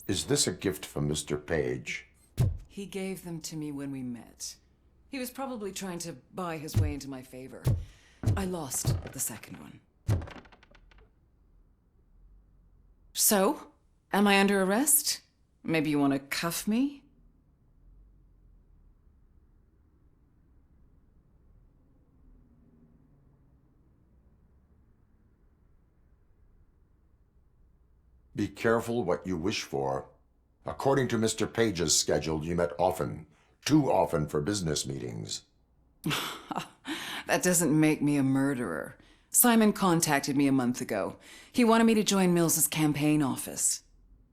Is this a gift from Mr. Page? He gave them to me when we met. He was probably trying to buy his way into my favor. I lost the second one. So, am I under arrest? Maybe you want to cuff me? Be careful what you wish for. According to Mr. Page's schedule, you met often. Too often for business meetings. That doesn't make me a murderer. Simon contacted me a month ago. He wanted me to join Mills's campaign office.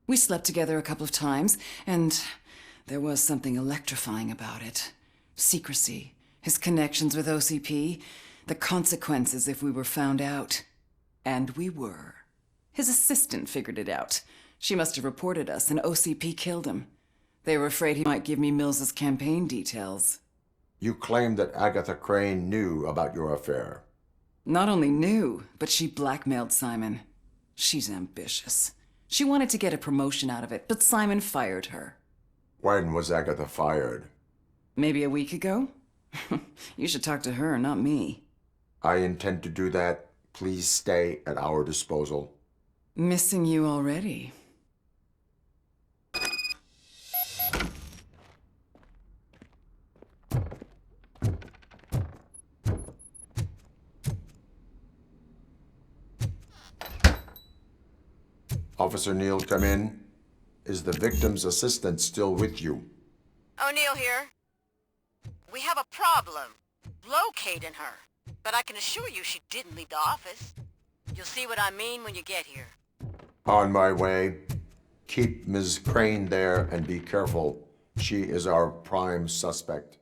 We slept together a couple of times, and there was something electrifying about it. Secrecy, his connections with OCP, the consequences if we were found out. And we were. His assistant figured it out. She must have reported us, and OCP killed him. They were afraid he might give me Mills's campaign details. You claimed that Agatha Crane knew about your affair. Not only knew, but she blackmailed Simon. She's ambitious. She wanted to get a promotion out of it, but Simon fired her. When was Agatha fired? Maybe a week ago? You should talk to her, not me. I intend to do that. Please stay at our disposal. Missing you already. Officer Neal, come in. Is the victim's assistant still with you? O'Neill here. We have a problem locating her, but I can assure you she didn't leave the office. You'll see what I mean when you get here. On my way. Keep Ms. Crane there and be careful. She is our prime suspect.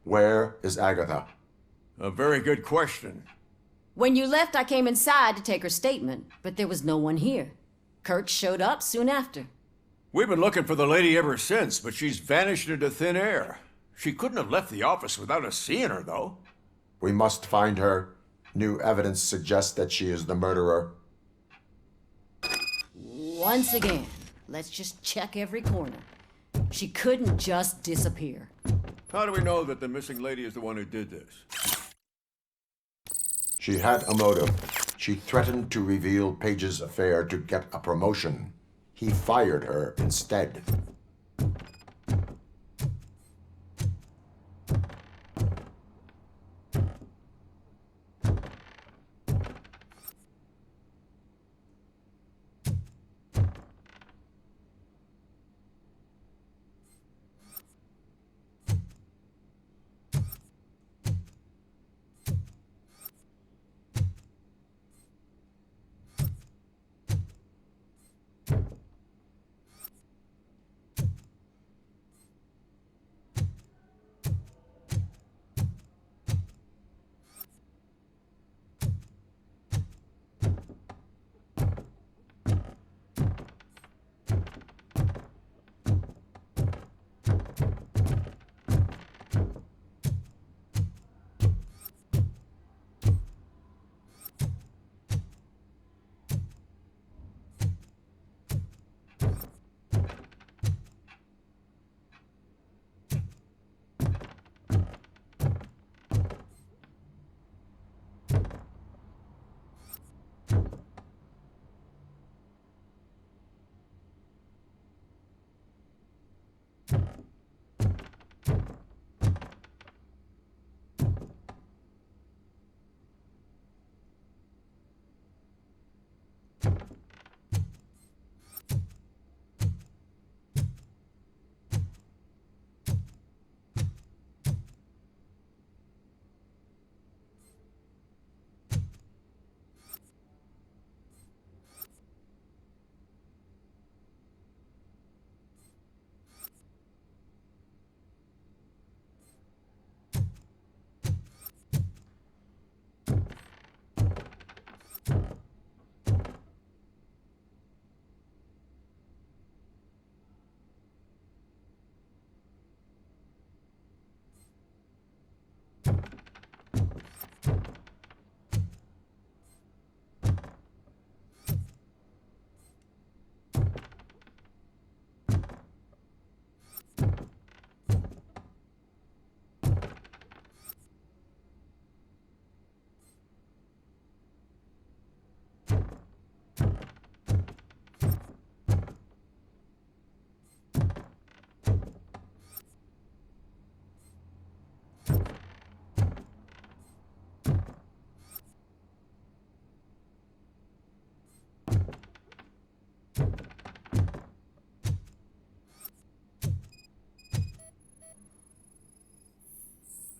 Where is Agatha? A very good question. When you left, I came inside to take her statement, but there was no one here. Kurt showed up soon after. We've been looking for the lady ever since, but she's vanished into thin air. She couldn't have left the office without us seeing her, though. We must find her. New evidence suggests that she is the murderer. Once again, let's just check every corner. She couldn't just disappear. How do we know that the missing lady is the one who did this? She had a motive. She threatened to reveal Page's affair to get a promotion. He fired her instead.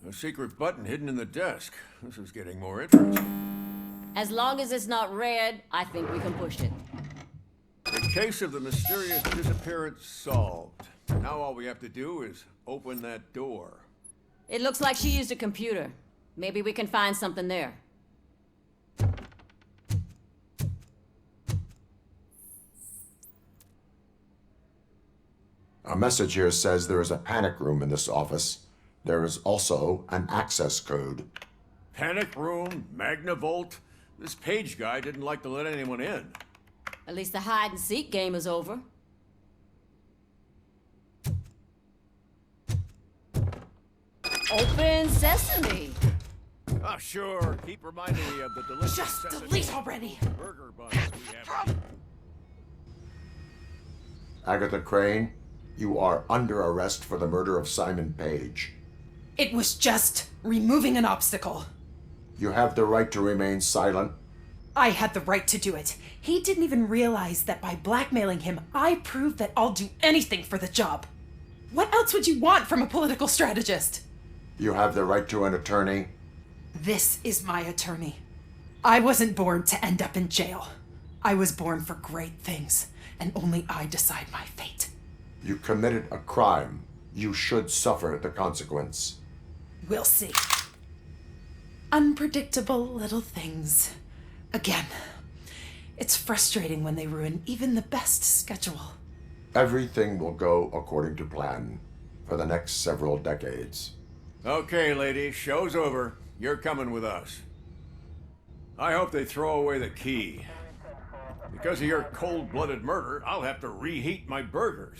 A secret button hidden in the desk. This is getting more interesting. As long as it's not red, I think we can push it. The case of the mysterious disappearance solved. Now all we have to do is open that door. It looks like she used a computer. Maybe we can find something there. A message here says there is a panic room in this office. There is also an access code. Panic room, Magnavolt. This Page guy didn't like to let anyone in. At least the hide and seek game is over. Open sesame. Ah, sure. Keep reminding me of the delicious Just sesame delete already. burger buns we have. Agatha Crane, you are under arrest for the murder of Simon Page. It was just removing an obstacle. You have the right to remain silent. I had the right to do it. He didn't even realize that by blackmailing him, I proved that I'll do anything for the job. What else would you want from a political strategist? You have the right to an attorney. This is my attorney. I wasn't born to end up in jail. I was born for great things, and only I decide my fate. You committed a crime. You should suffer the consequence. We'll see. Unpredictable little things. Again, it's frustrating when they ruin even the best schedule. Everything will go according to plan for the next several decades. Okay, lady, show's over. You're coming with us. I hope they throw away the key. Because of your cold-blooded murder, I'll have to reheat my burgers.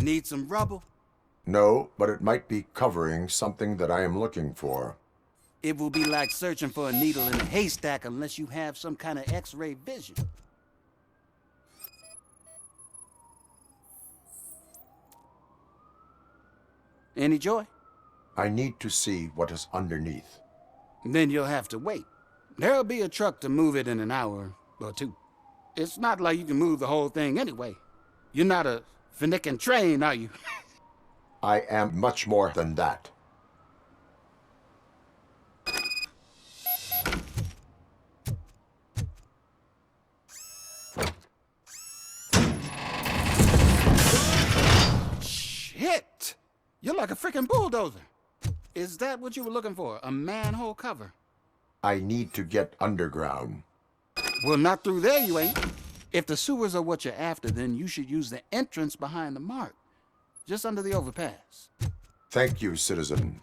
Need some rubble? No, but it might be covering something that I am looking for. It will be like searching for a needle in a haystack unless you have some kind of X-ray vision. Any joy? I need to see what is underneath. Then you'll have to wait. There'll be a truck to move it in an hour or two. It's not like you can move the whole thing anyway. You're not a Finnican train, are you? I am much more than that. Shit! You're like a freaking bulldozer. Is that what you were looking for? A manhole cover? I need to get underground. Well, not through there, you ain't. If the sewers are what you're after, then you should use the entrance behind the mark. Just under the overpass. Thank you, citizen.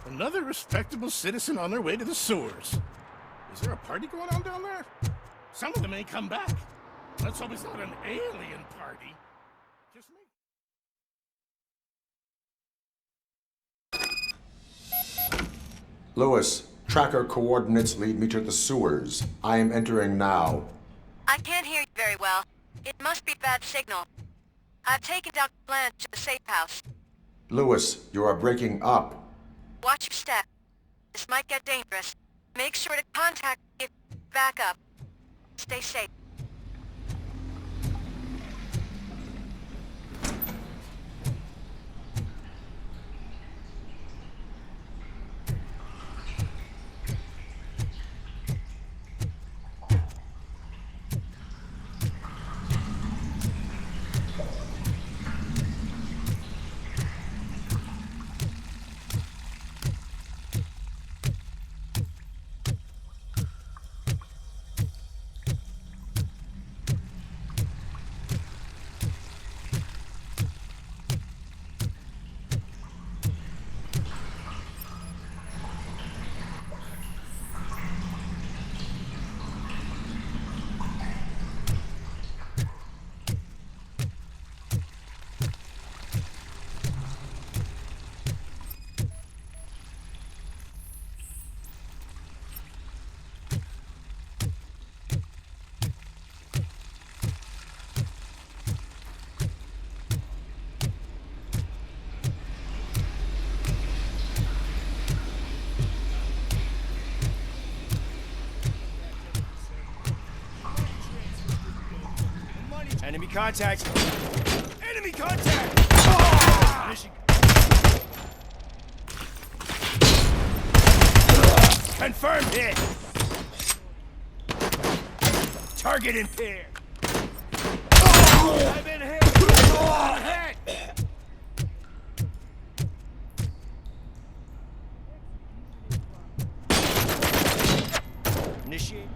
Another respectable citizen on their way to the sewers. Is there a party going on down there? Some of them ain't come back. Let's hope it's not an alien party. Just me. Lewis, tracker coordinates lead me to the sewers. I am entering now. I can't hear you very well. It must be bad signal. I've taken Dr. Blanche to the safe house. Lewis, you are breaking up. Watch your step. This might get dangerous. Make sure to contact me if you back up. Stay safe. Enemy contact! Enemy contact! Oh! Mission... Confirmed hit! Target impaired! I've been hit! Hit! Initiate.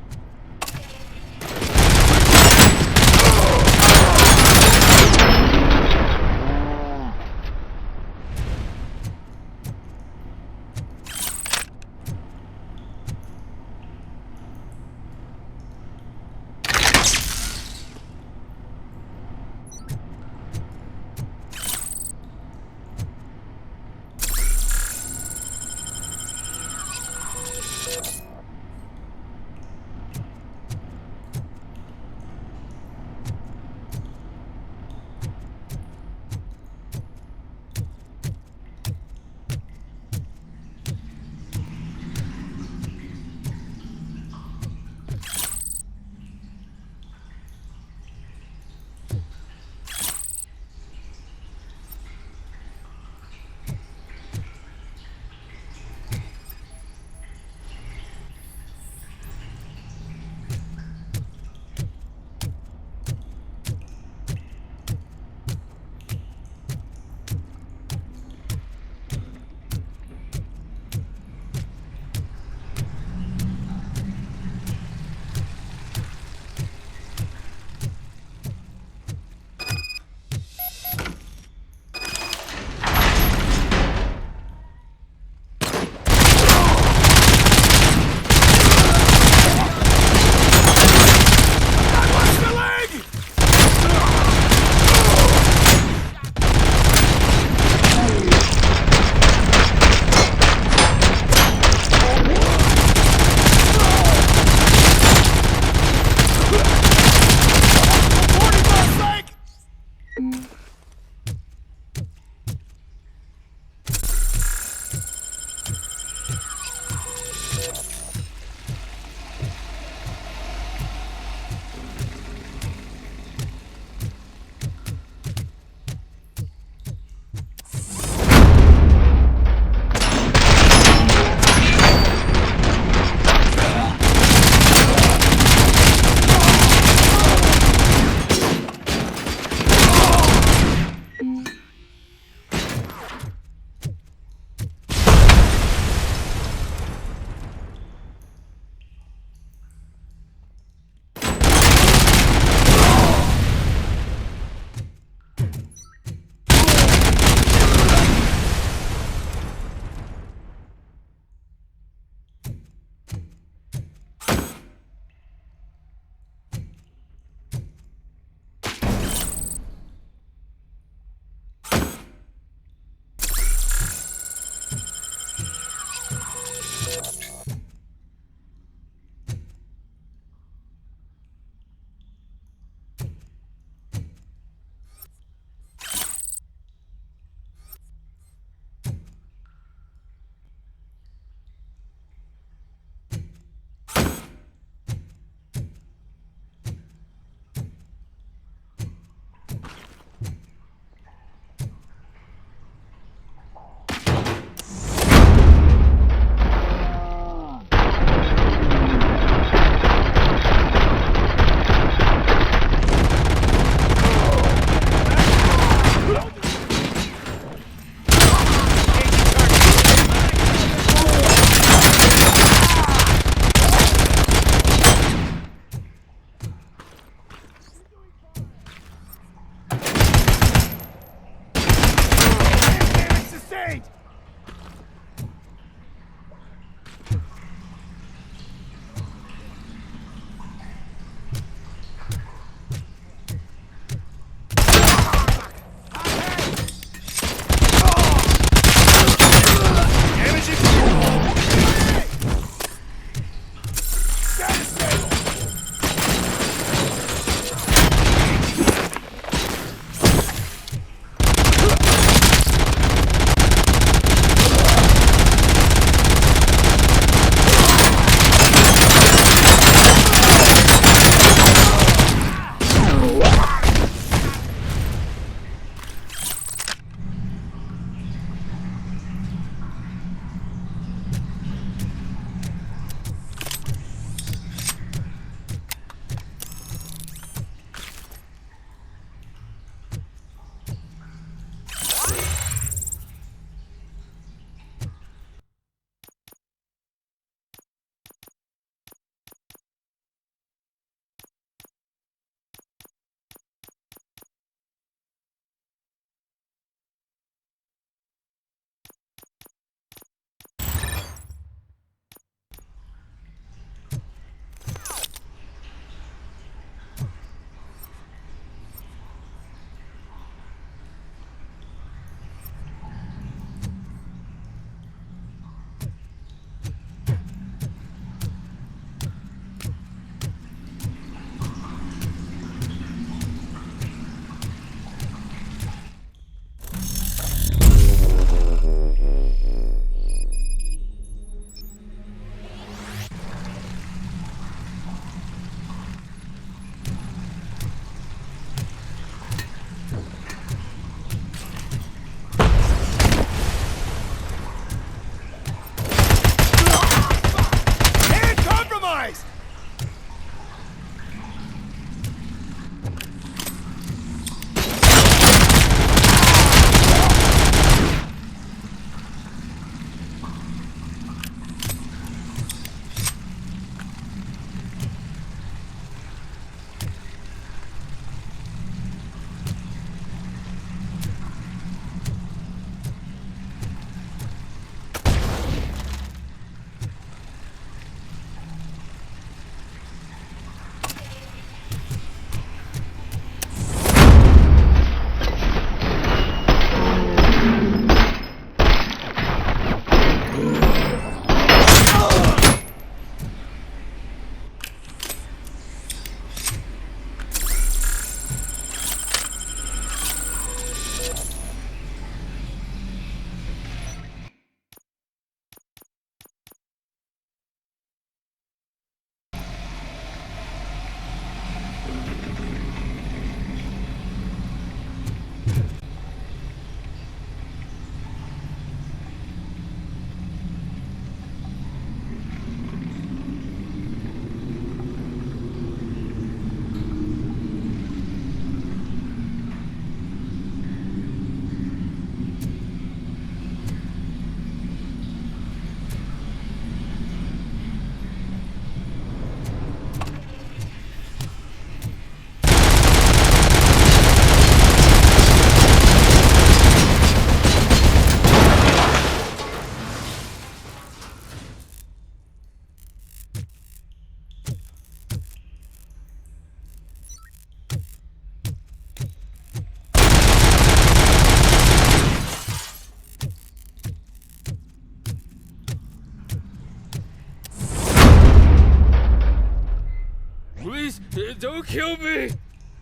Don't kill me!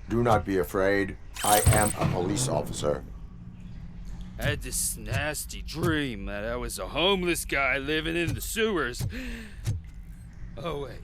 Do not be afraid. I am a police officer. I had this nasty dream that I was a homeless guy living in the sewers. Oh, wait.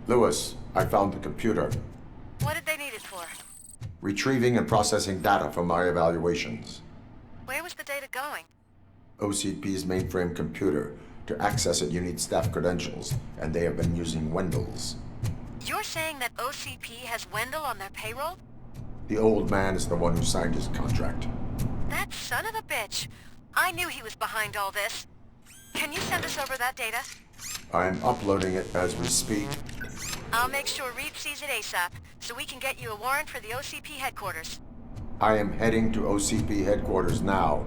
Lewis, I found the computer. What did they need it for? Retrieving and processing data from my evaluations. Where was the data going? OCP's mainframe computer. To access it, you need staff credentials, and they have been using Wendell's. You're saying that OCP has Wendell on their payroll? The old man is the one who signed his contract. That son of a bitch. I knew he was behind all this. Can you send us over that data? I'm uploading it as we speak. I'll make sure Reed sees it ASAP, so we can get you a warrant for the OCP headquarters. I am heading to OCP headquarters now.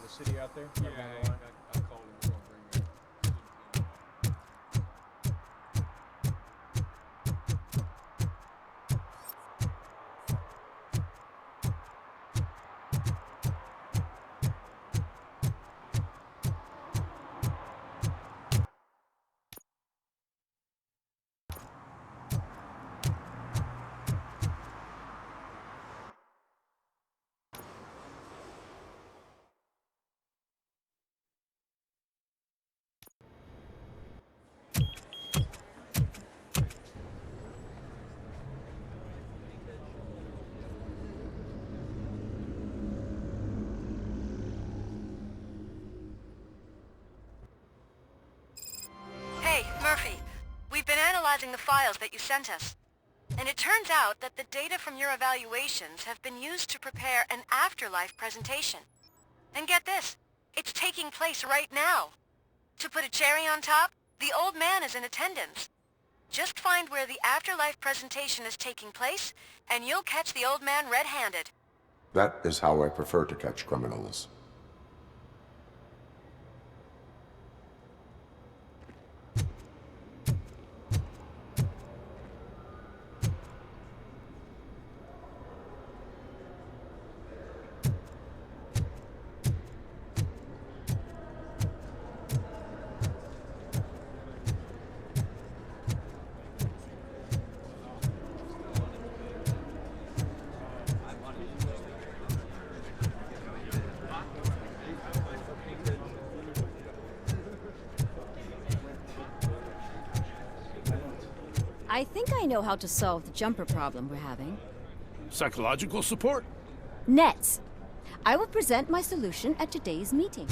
City out there? Yeah, I called him. We're gonna bring him. Hey, Murphy. We've been analyzing the files that you sent us. And it turns out that the data from your evaluations have been used to prepare an afterlife presentation. And get this, it's taking place right now. To put a cherry on top, the old man is in attendance. Just find where the afterlife presentation is taking place, and you'll catch the old man red-handed. That is how I prefer to catch criminals. I know how to solve the jumper problem we're having. Psychological support? Nets. I will present my solution at today's meeting.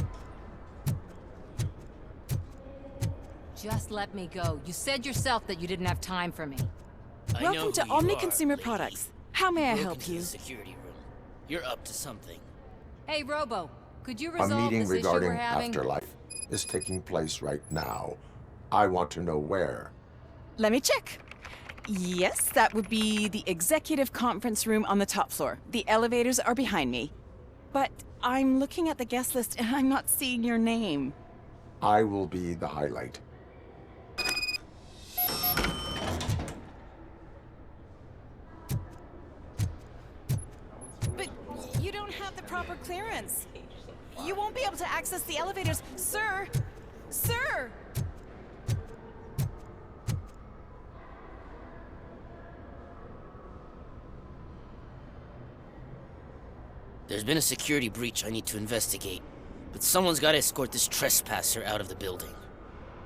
Just let me go. You said yourself that you didn't have time for me. Welcome to Omni Consumer Products. How may I help you? Security room. You're up to something. Hey, Robo, could you A resolve meeting this issue regarding we're having? afterlife is taking place right now. I want to know where. Let me check. Yes, that would be the executive conference room on the top floor. The elevators are behind me. But I'm looking at the guest list and I'm not seeing your name. I will be the highlight. But you don't have the proper clearance. You won't be able to access the elevators. Sir! Sir! There's been a security breach I need to investigate, but someone's got to escort this trespasser out of the building.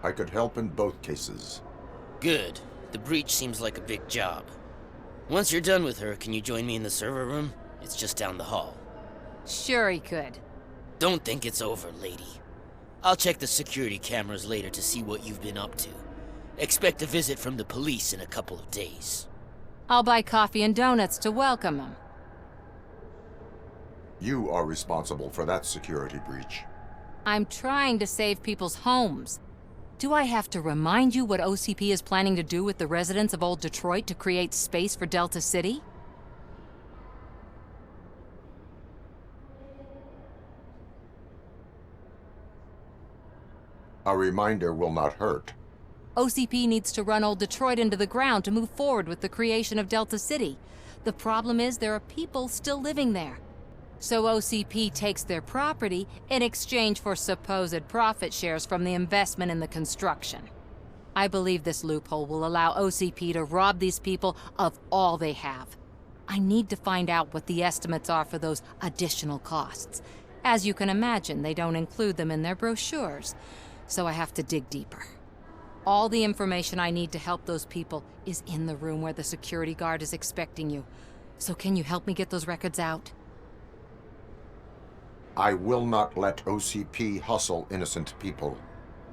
I could help in both cases. Good. The breach seems like a big job. Once you're done with her, can you join me in the server room? It's just down the hall. Sure he could. Don't think it's over, lady. I'll check the security cameras later to see what you've been up to. Expect a visit from the police in a couple of days. I'll buy coffee and donuts to welcome him. You are responsible for that security breach. I'm trying to save people's homes. Do I have to remind you what OCP is planning to do with the residents of Old Detroit to create space for Delta City? A reminder will not hurt. OCP needs to run Old Detroit into the ground to move forward with the creation of Delta City. The problem is there are people still living there. So OCP takes their property in exchange for supposed profit shares from the investment in the construction. I believe this loophole will allow OCP to rob these people of all they have. I need to find out what the estimates are for those additional costs. As you can imagine, they don't include them in their brochures, so I have to dig deeper. All the information I need to help those people is in the room where the security guard is expecting you. So can you help me get those records out? I will not let OCP hustle innocent people.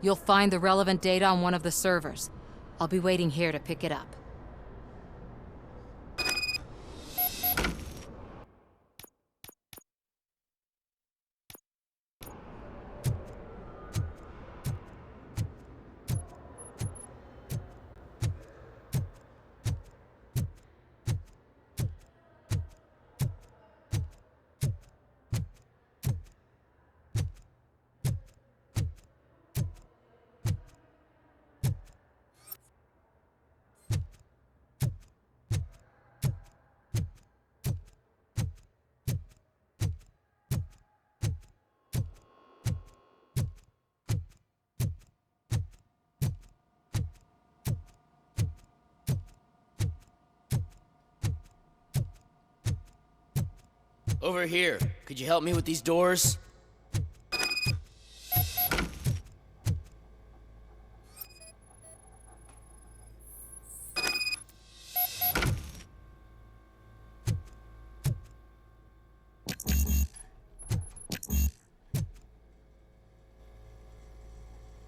You'll find the relevant data on one of the servers. I'll be waiting here to pick it up. Over here. Could you help me with these doors?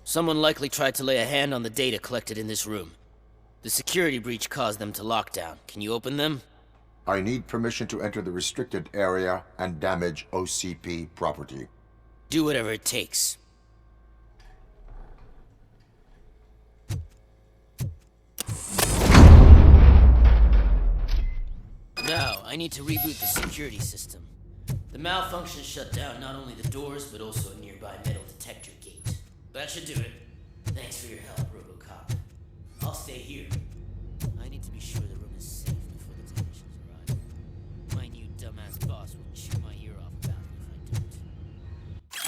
Someone likely tried to lay a hand on the data collected in this room. The security breach caused them to lock down. Can you open them? I need permission to enter the restricted area and damage OCP property. Do whatever it takes. Now, I need to reboot the security system. The malfunction shut down not only the doors, but also a nearby metal detector gate. That should do it. Thanks for your help, Robocop. I'll stay here. I need to be sure the room is safe before the technicians arrive. My new dumbass boss will chew my ear off about it if I don't.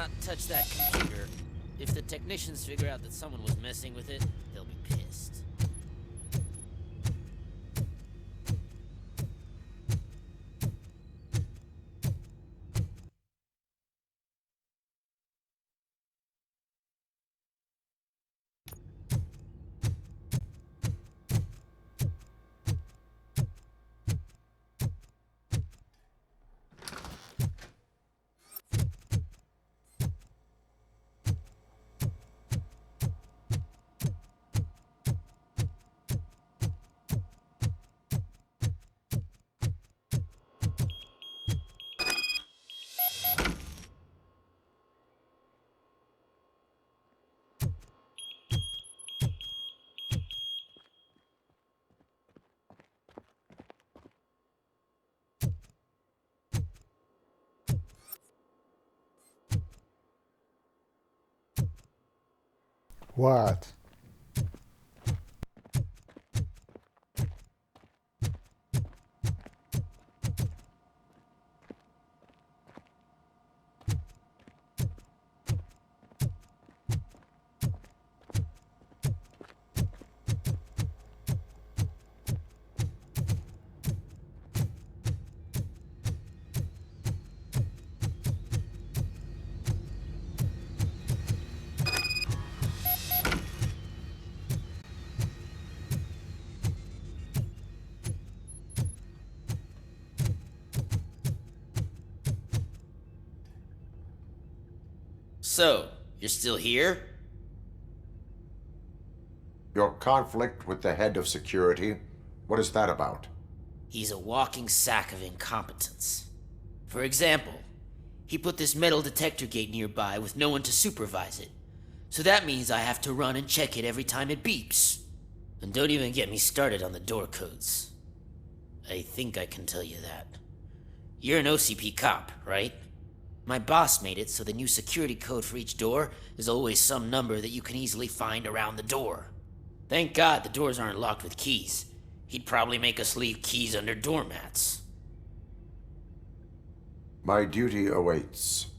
not touch that computer. If the technicians figure out that someone was messing with it, they'll be pissed. What? So, you're still here? Your conflict with the head of security, what is that about? He's a walking sack of incompetence. For example, he put this metal detector gate nearby with no one to supervise it. So that means I have to run and check it every time it beeps. And don't even get me started on the door codes. I think I can tell you that. You're an OCP cop, right? My boss made it so the new security code for each door is always some number that you can easily find around the door. Thank God the doors aren't locked with keys. He'd probably make us leave keys under doormats. My duty awaits.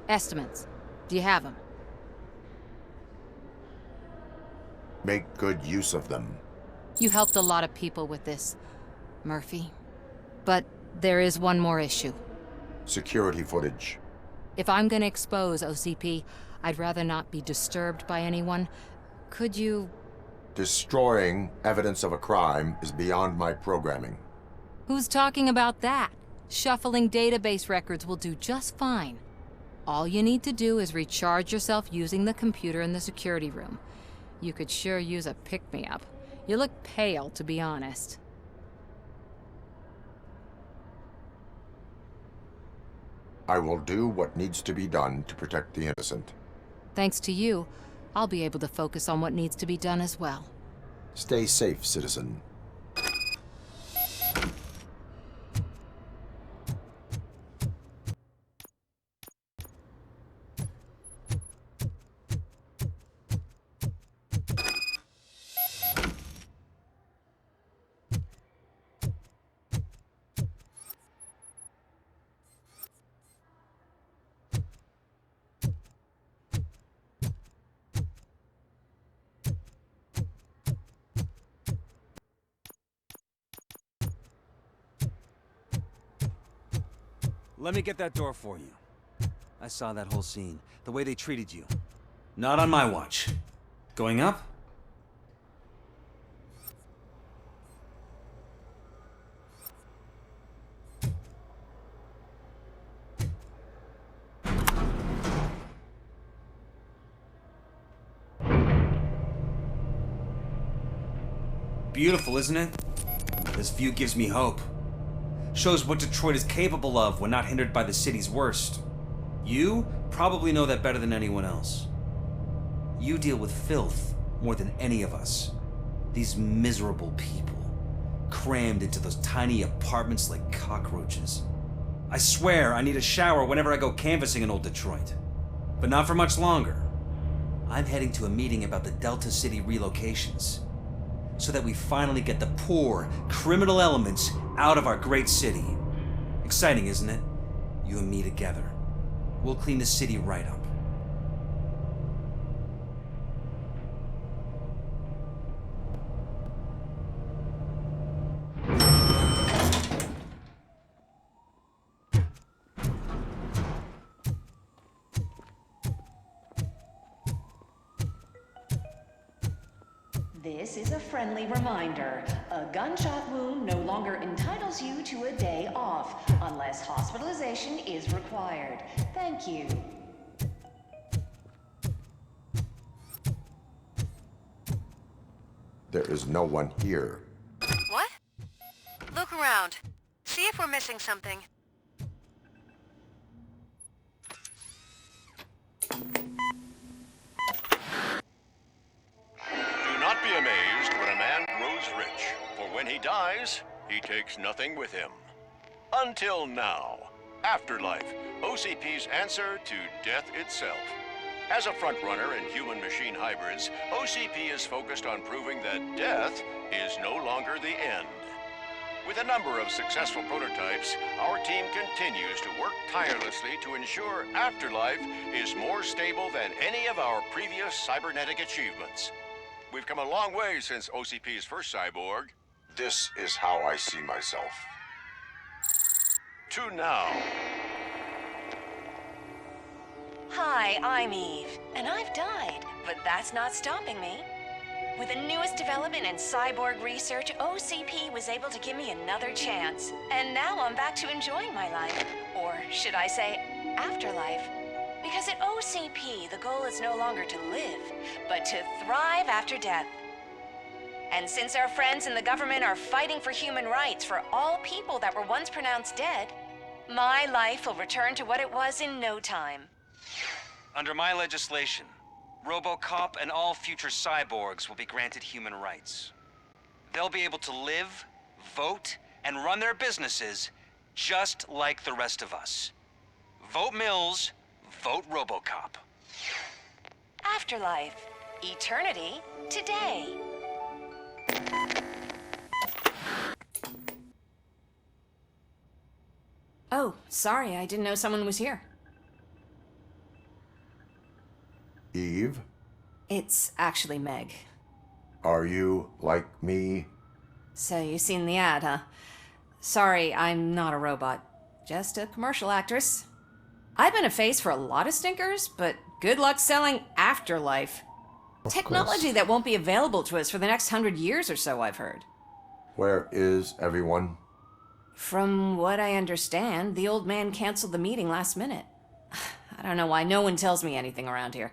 Estimates. Do you have them? Make good use of them. You helped a lot of people with this, Murphy. But there is one more issue. Security footage. If I'm gonna expose OCP, I'd rather not be disturbed by anyone. Could you Destroying evidence of a crime is beyond my programming. Who's talking about that? Shuffling database records will do just fine. All you need to do is recharge yourself using the computer in the security room. You could sure use a pick-me-up. You look pale, to be honest. I will do what needs to be done to protect the innocent. Thanks to you, I'll be able to focus on what needs to be done as well. Stay safe, citizen. Let me get that door for you. I saw that whole scene. The way they treated you. Not on my watch. Going up? Beautiful, isn't it? This view gives me hope. Shows what Detroit is capable of when not hindered by the city's worst. You probably know that better than anyone else. You deal with filth more than any of us. These miserable people, crammed into those tiny apartments like cockroaches. I swear I need a shower whenever I go canvassing in old Detroit. But not for much longer. I'm heading to a meeting about the Delta City relocations, so that we finally get the poor, criminal elements out of our great city. Exciting, isn't it? You and me together. We'll clean the city right up. This is a friendly reminder. A gunshot wound no longer entitles you to a day off, unless hospitalization is required. Thank you. There is no one here. What? Look around. See if we're missing something. Do not be amazed when a man grows rich, for when he dies, he takes nothing with him. Until now. Afterlife, OCP's answer to death itself. As a frontrunner in human-machine hybrids, OCP is focused on proving that death is no longer the end. With a number of successful prototypes, our team continues to work tirelessly to ensure Afterlife is more stable than any of our previous cybernetic achievements. We've come a long way since OCP's first cyborg. This is how I see myself. To now. Hi, I'm Eve, and I've died, but that's not stopping me. With the newest development in cyborg research, OCP was able to give me another chance. And now I'm back to enjoying my life. Or should I say, afterlife? Because at OCP, the goal is no longer to live, but to thrive after death. And since our friends in the government are fighting for human rights for all people that were once pronounced dead, my life will return to what it was in no time. Under my legislation, Robocop and all future cyborgs will be granted human rights. They'll be able to live, vote, and run their businesses just like the rest of us. Vote Mills, vote Robocop. Afterlife. Eternity. Today. Oh, sorry, I didn't know someone was here. Eve, It's actually Meg. are you like me? So you've seen the ad, huh? Sorry, I'm not a robot. Just a commercial actress. I've been a face for a lot of stinkers, but good luck selling Afterlife. Technology that won't be available to us for the next 100 years or so, I've heard. Where is everyone? From what I understand, the old man canceled the meeting last minute. I don't know why no one tells me anything around here.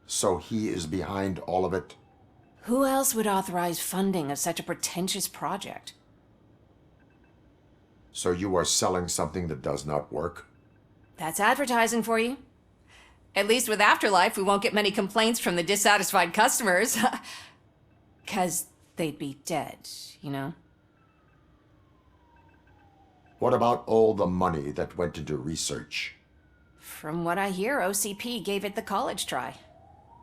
So he is behind all of it? Who else would authorize funding of such a pretentious project? So you are selling something that does not work? That's advertising for you. At least with Afterlife, we won't get many complaints from the dissatisfied customers. 'Cause they'd be dead, you know? What about all the money that went into research? From what I hear, OCP gave it the college try.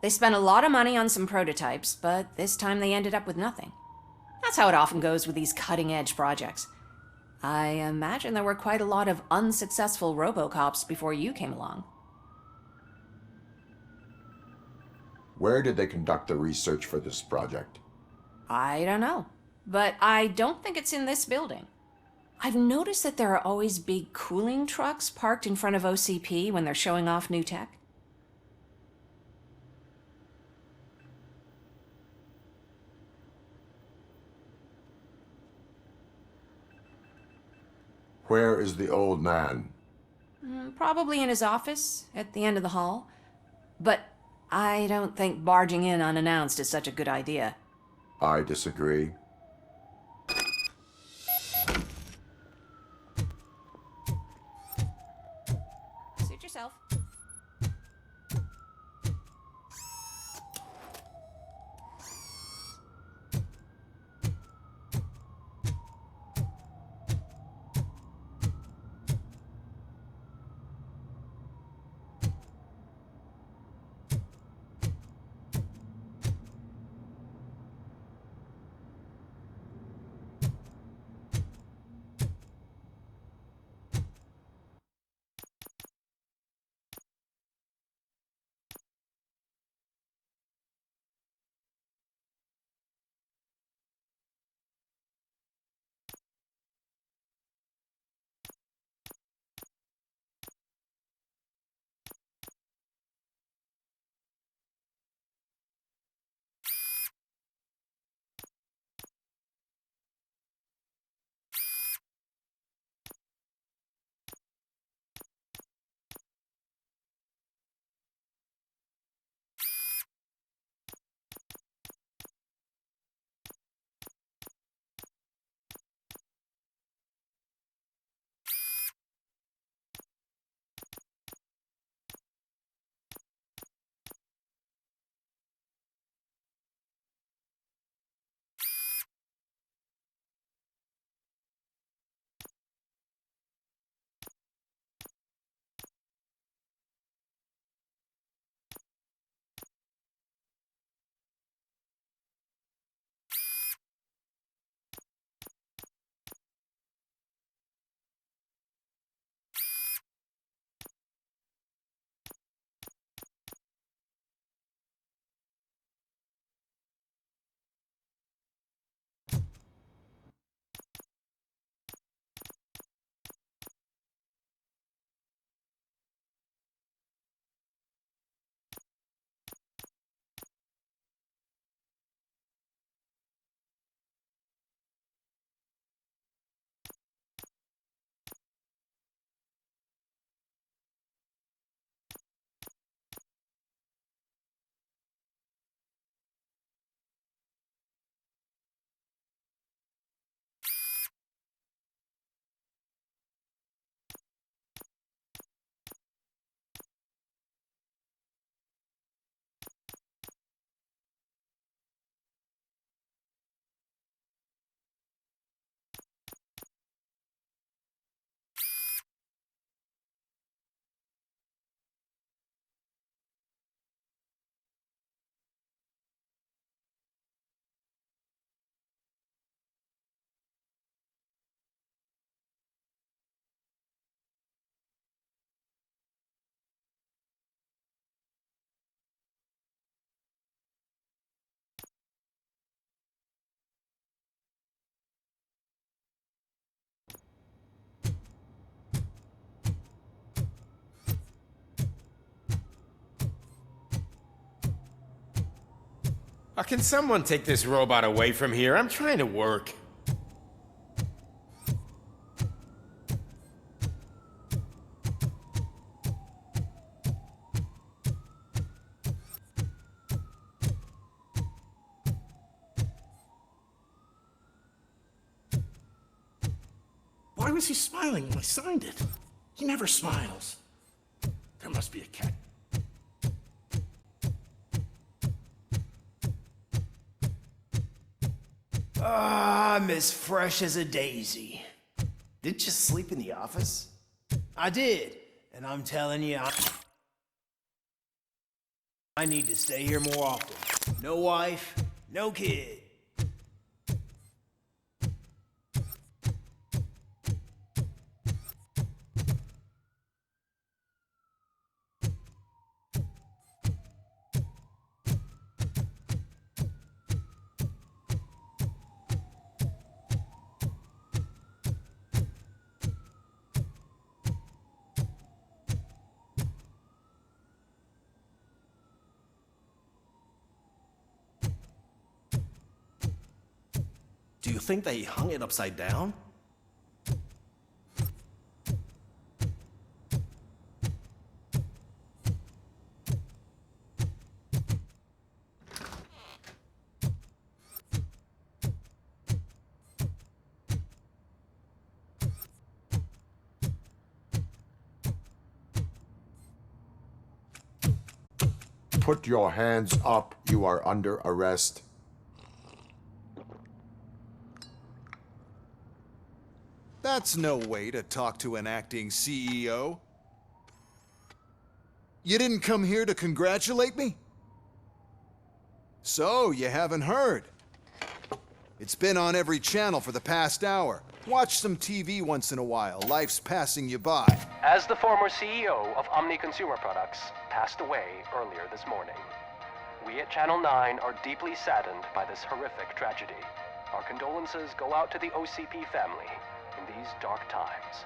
They spent a lot of money on some prototypes, but this time they ended up with nothing. That's how it often goes with these cutting-edge projects. I imagine there were quite a lot of unsuccessful Robocops before you came along. Where did they conduct the research for this project? I don't know, but I don't think it's in this building. I've noticed that there are always big cooling trucks parked in front of OCP when they're showing off new tech. Where is the old man? Probably in his office, at the end of the hall. But I don't think barging in unannounced is such a good idea. I disagree. Suit yourself. Can someone take this robot away from here? I'm trying to work. Why was he smiling when I signed it? He never smiles. There must be a cat. I'm as fresh as a daisy. Didn't you sleep in the office? I did, and I'm telling you, I need to stay here more often. No wife, no kid. Do you think they hung it upside down? Put your hands up. You are under arrest. That's no way to talk to an acting CEO. You didn't come here to congratulate me? So, you haven't heard. It's been on every channel for the past hour. Watch some TV once in a while. Life's passing you by. As the former CEO of Omni Consumer Products passed away earlier this morning, we at Channel 9 are deeply saddened by this horrific tragedy. Our condolences go out to the OCP family in these dark times.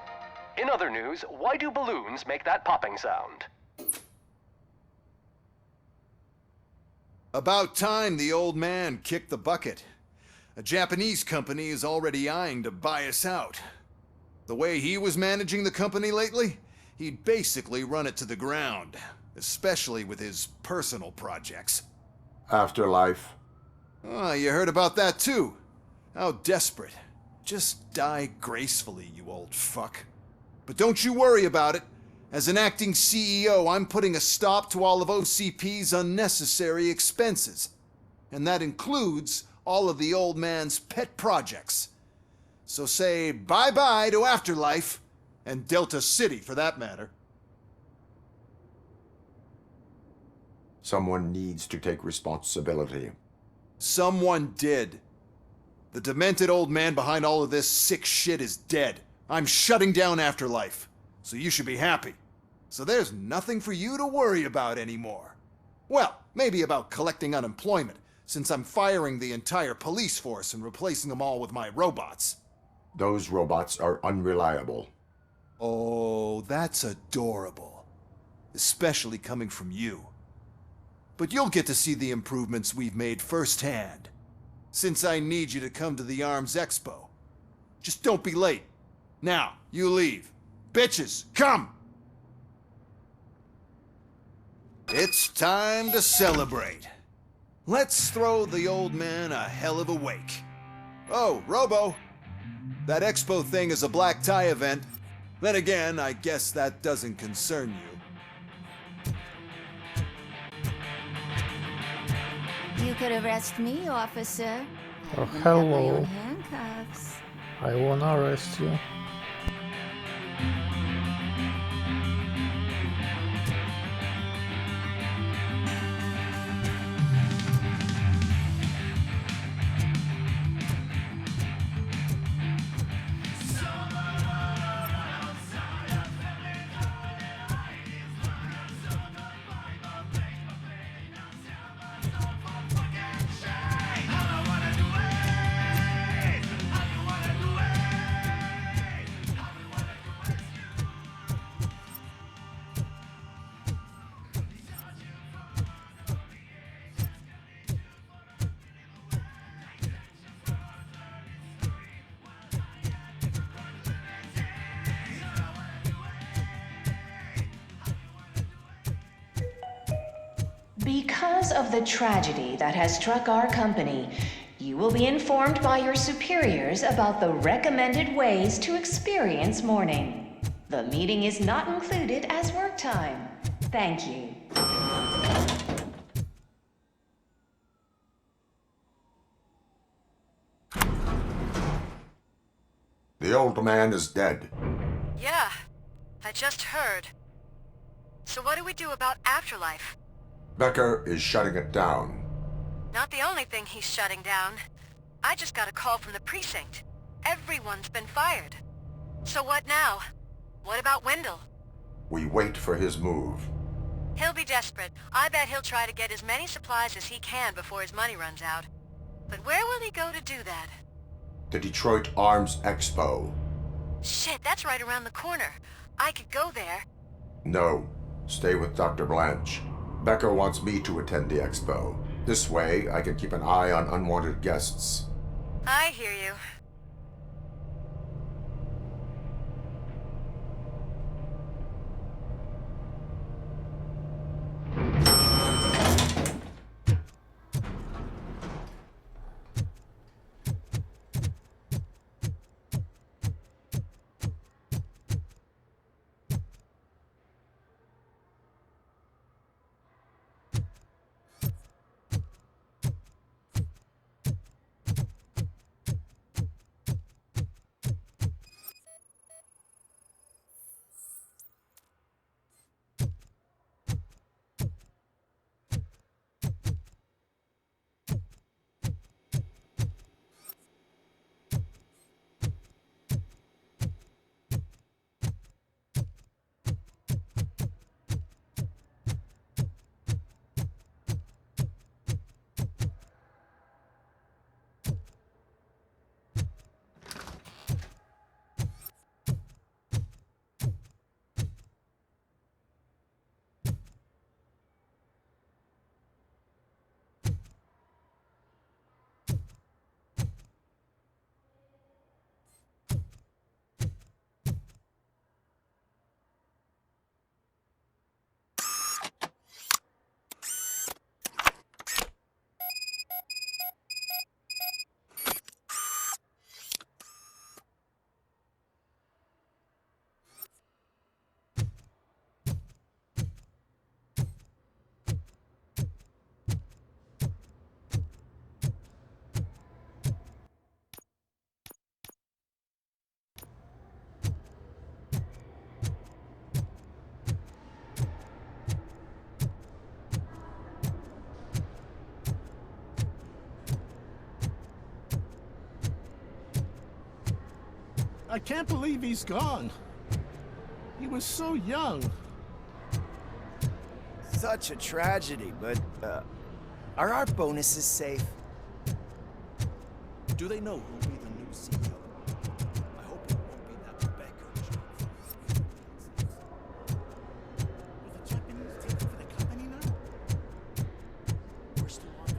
In other news, why do balloons make that popping sound? About time the old man kicked the bucket. A Japanese company is already eyeing to buy us out. The way he was managing the company lately, he'd basically run it to the ground, especially with his personal projects. Afterlife. Oh, you heard about that too. How desperate. Just die gracefully, you old fuck. But don't you worry about it. As an acting CEO, I'm putting a stop to all of OCP's unnecessary expenses. And that includes all of the old man's pet projects. So say bye-bye to Afterlife, and Delta City for that matter. Someone needs to take responsibility. Someone did. The demented old man behind all of this sick shit is dead. I'm shutting down Afterlife, so you should be happy. So there's nothing for you to worry about anymore. Well, maybe about collecting unemployment, since I'm firing the entire police force and replacing them all with my robots. Those robots are unreliable. Oh, that's adorable. Especially coming from you. But you'll get to see the improvements we've made firsthand. Since I need you to come to the Arms Expo. Just don't be late. Now, you leave. Bitches, come! It's time to celebrate. Let's throw the old man a hell of a wake. Oh, Robo. That expo thing is a black tie event. Then again, I guess that doesn't concern you. You could arrest me, officer. Oh, I even have my hello. own handcuffs. I wanna arrest you. Because of the tragedy that has struck our company, you will be informed by your superiors about the recommended ways to experience mourning. The meeting is not included as work time. Thank you. The old man is dead. Yeah, I just heard. So what do we do about afterlife? Becker is shutting it down. Not the only thing he's shutting down. I just got a call from the precinct. Everyone's been fired. So what now? What about Wendell? We wait for his move. He'll be desperate. I bet he'll try to get as many supplies as he can before his money runs out. But where will he go to do that? The Detroit Arms Expo. Shit, that's right around the corner. I could go there. No, stay with Dr. Blanche. Becker wants me to attend the expo. This way, I can keep an eye on unwanted guests. I hear you. I can't believe he's gone. He was so young. Such a tragedy, but, are our bonuses safe? Do they know who'll be the new CEO? I hope it won't be that Becker joke. Will the Japanese take over the company now? We're still on the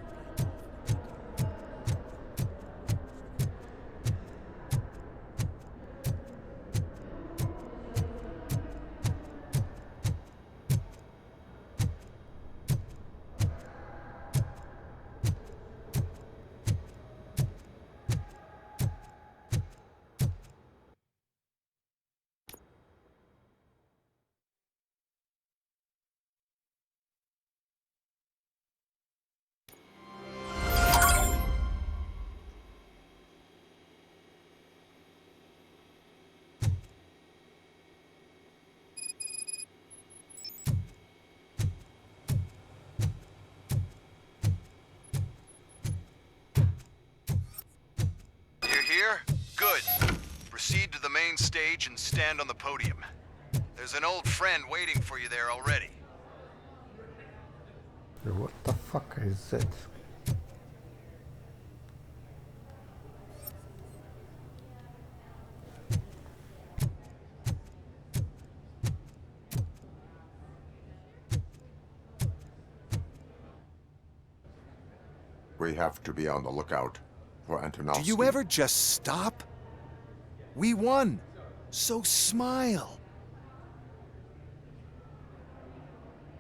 Here? Good. Proceed to the main stage and stand on the podium. There's an old friend waiting for you there already. What the fuck is it? We have to be on the lookout for Antonovsky. Do you ever just stop? We won, so smile.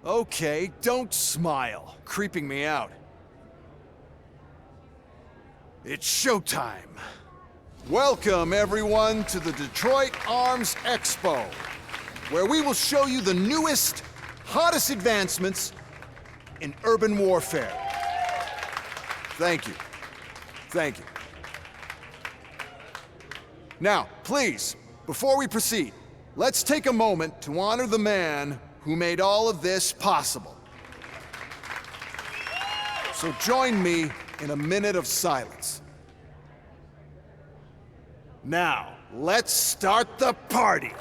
Okay, don't smile. Creeping me out. It's showtime. Welcome, everyone, to the Detroit Arms Expo, where we will show you the newest, hottest advancements in urban warfare. Thank you. Thank you. Now, please, before we proceed, let's take a moment to honor the man who made all of this possible. So join me in a minute of silence. Now, let's start the party!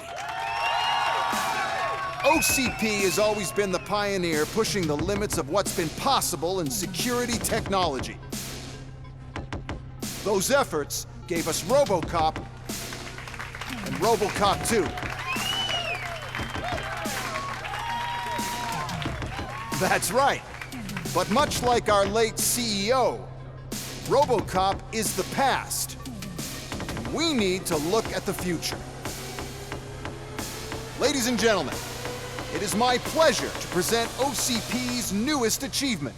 OCP has always been the pioneer pushing the limits of what's been possible in security technology. Those efforts gave us Robocop and Robocop 2. That's right. But much like our late CEO, Robocop is the past. We need to look at the future. Ladies and gentlemen, it is my pleasure to present OCP's newest achievement,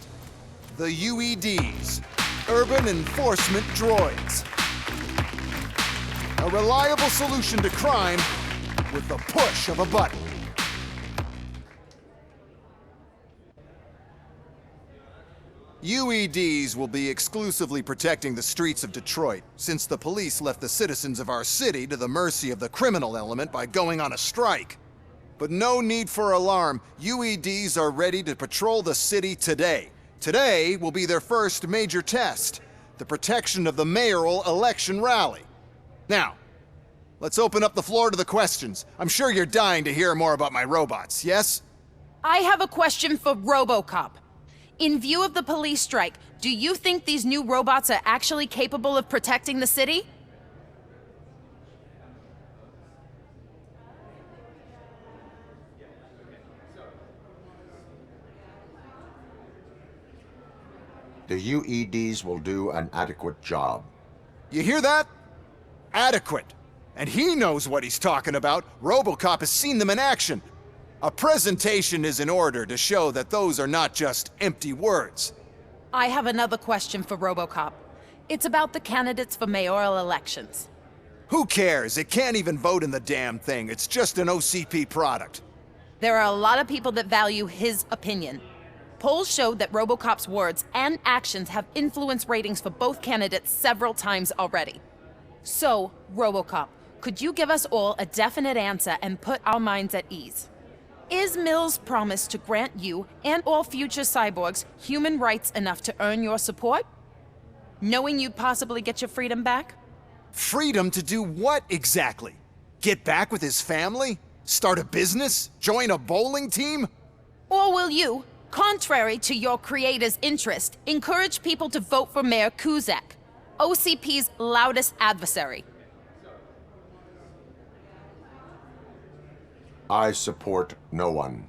the UEDs, Urban Enforcement Droids. A reliable solution to crime with the push of a button. UEDs will be exclusively protecting the streets of Detroit, since the police left the citizens of our city to the mercy of the criminal element by going on a strike. But no need for alarm. UEDs are ready to patrol the city today. Today will be their first major test, the protection of the mayoral election rally. Now, let's open up the floor to the questions. I'm sure you're dying to hear more about my robots, yes? I have a question for Robocop. In view of the police strike, do you think these new robots are actually capable of protecting the city? The UEDs will do an adequate job. You hear that? Adequate. And he knows what he's talking about. Robocop has seen them in action. A presentation is in order to show that those are not just empty words. I have another question for Robocop. It's about the candidates for mayoral elections. Who cares? It can't even vote in the damn thing. It's just an OCP product. There are a lot of people that value his opinion. Polls showed that Robocop's words and actions have influenced ratings for both candidates several times already. So, Robocop, could you give us all a definite answer and put our minds at ease? Is Mills' promise to grant you and all future cyborgs human rights enough to earn your support? Knowing you'd possibly get your freedom back? Freedom to do what exactly? Get back with his family? Start a business? Join a bowling team? Or will you, contrary to your creator's interest, encourage people to vote for Mayor Kuzak, OCP's loudest adversary? I support no one.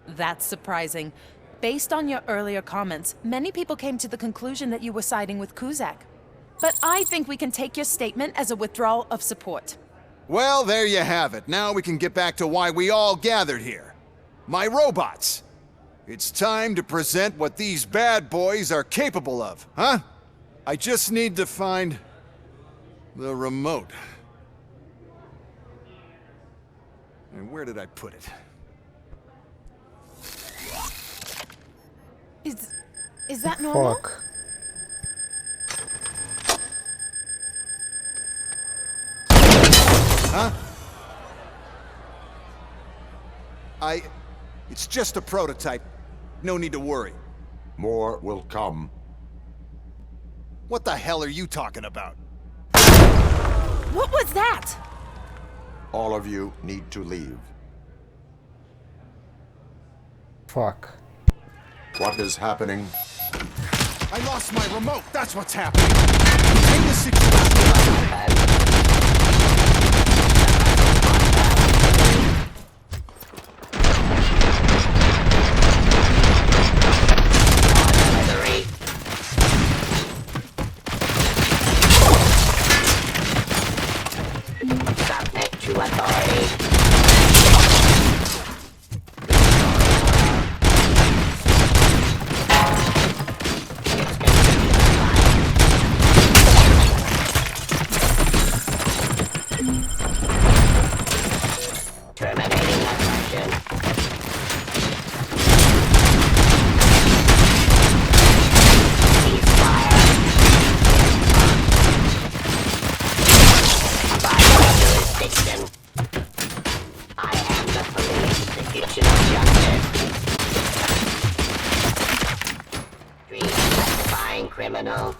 That's surprising. Based on your earlier comments, many people came to the conclusion that you were siding with Kuzak. But I think we can take your statement as a withdrawal of support. Well, there you have it. Now we can get back to why we all gathered here. My robots. It's time to present what these bad boys are capable of, huh? I just need to find the remote. And where did I put it? Is that normal? Fuck. Huh? It's just a prototype. No need to worry. More will come. What the hell are you talking about? What was that? All of you need to leave. Fuck. What is happening? I lost my remote. That's what's happening. Contain the situation. Subject to authority. criminal.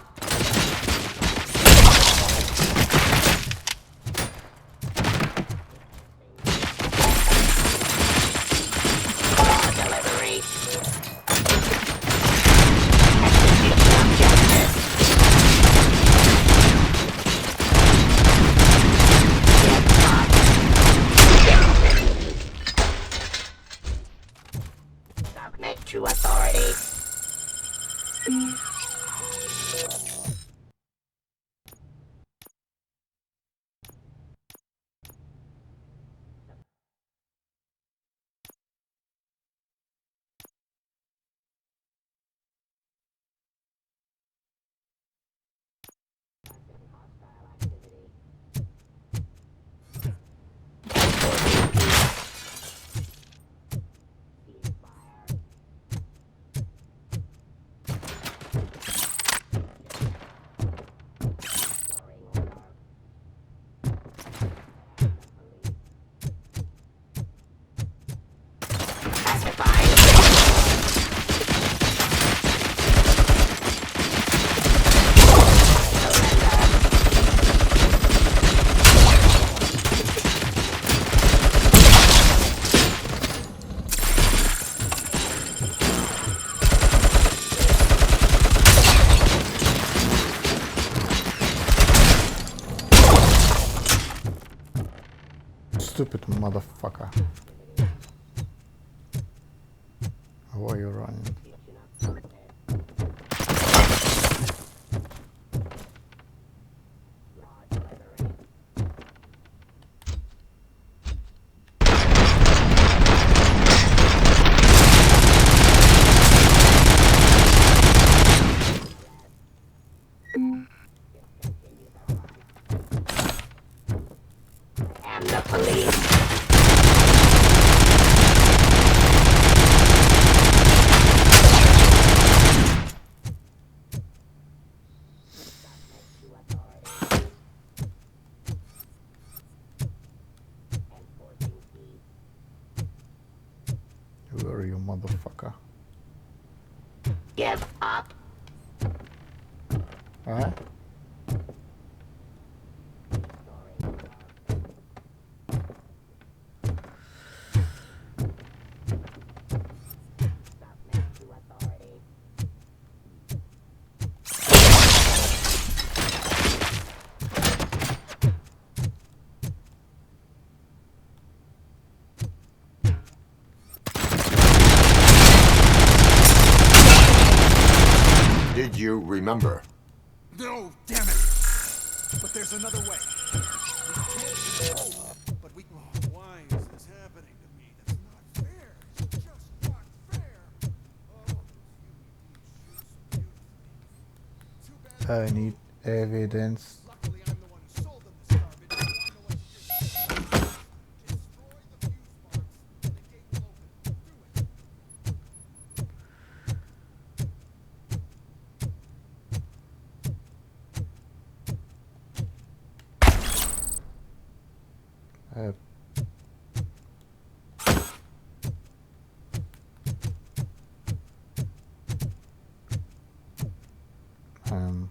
Delivery. Submit to authority. Stupid motherfucker. Why are you running? And the police. Where are you, motherfucker? Give up. Huh? Did you remember? No, damn it! But there's another way. We can't control, but we. Oh, why is this happening to me? That's not fair. It's just not fair. Oh, those UED shoots beautifully. I need evidence. Luckily, I'm the one who sold them this garbage, so I know what to do. Destroy the fuse box. The gate will open. Do it. Uh, um,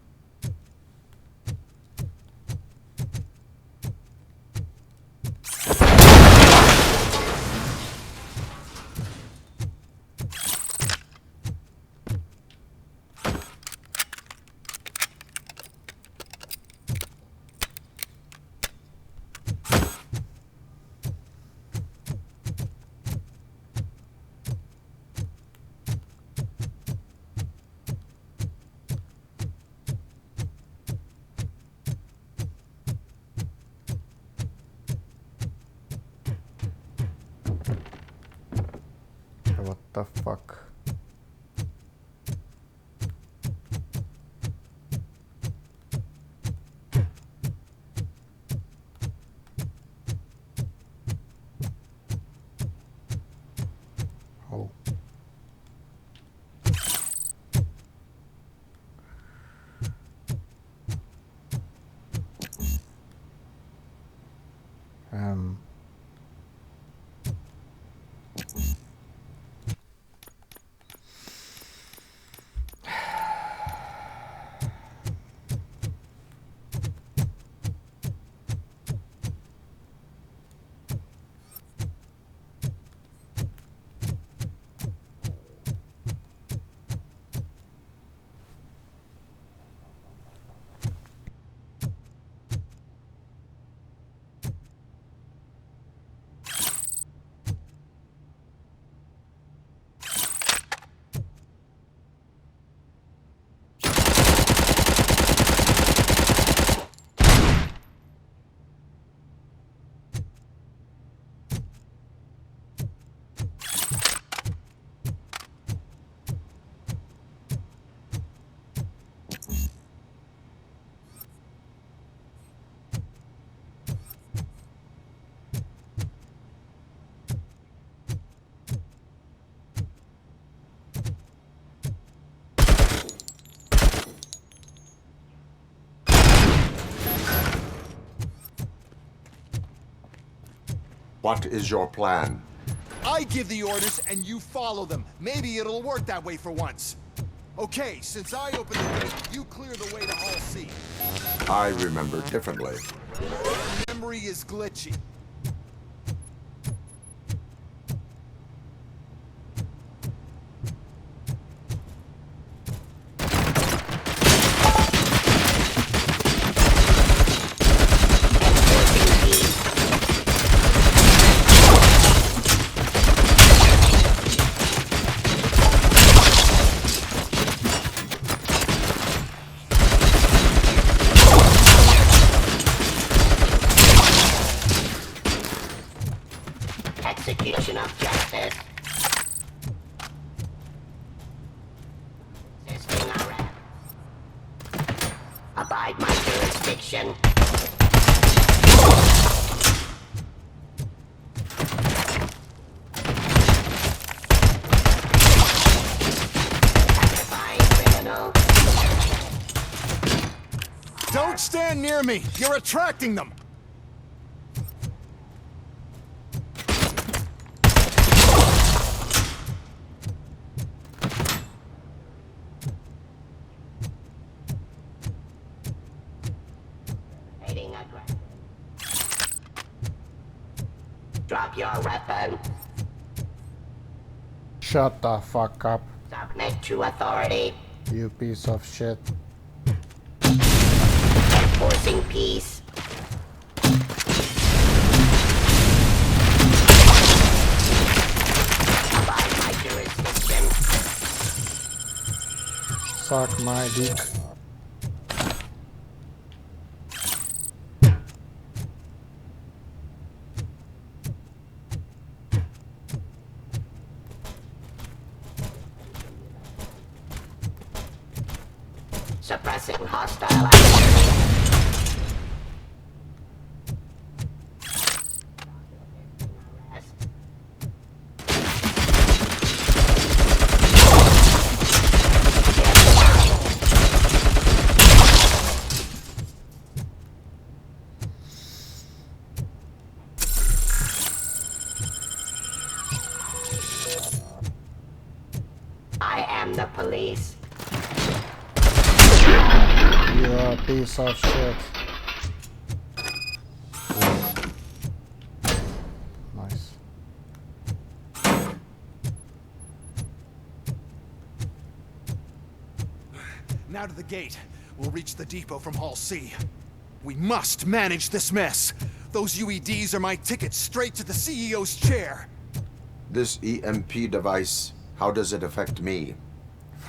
what the fuck? Oh. What is your plan? I give the orders and you follow them. Maybe it'll work that way for once. Okay, since I opened the gate, you clear the way to Hall C. I remember differently. Memory is glitchy. Execution of justice. Assisting arrest. Abide my jurisdiction. Satisfying criminal. Don't stand near me! You're attracting them! Drop your weapon. Shut the fuck up, Submit to authority. you piece of shit. Enforcing peace. Abide my jurisdiction. Suck my dick. Suppressing hostile activity. I am the police. You're a piece of shit. Nice. Now to the gate. We'll reach the depot from Hall C. We must manage this mess. Those UEDs are my ticket straight to the CEO's chair. This EMP device, how does it affect me?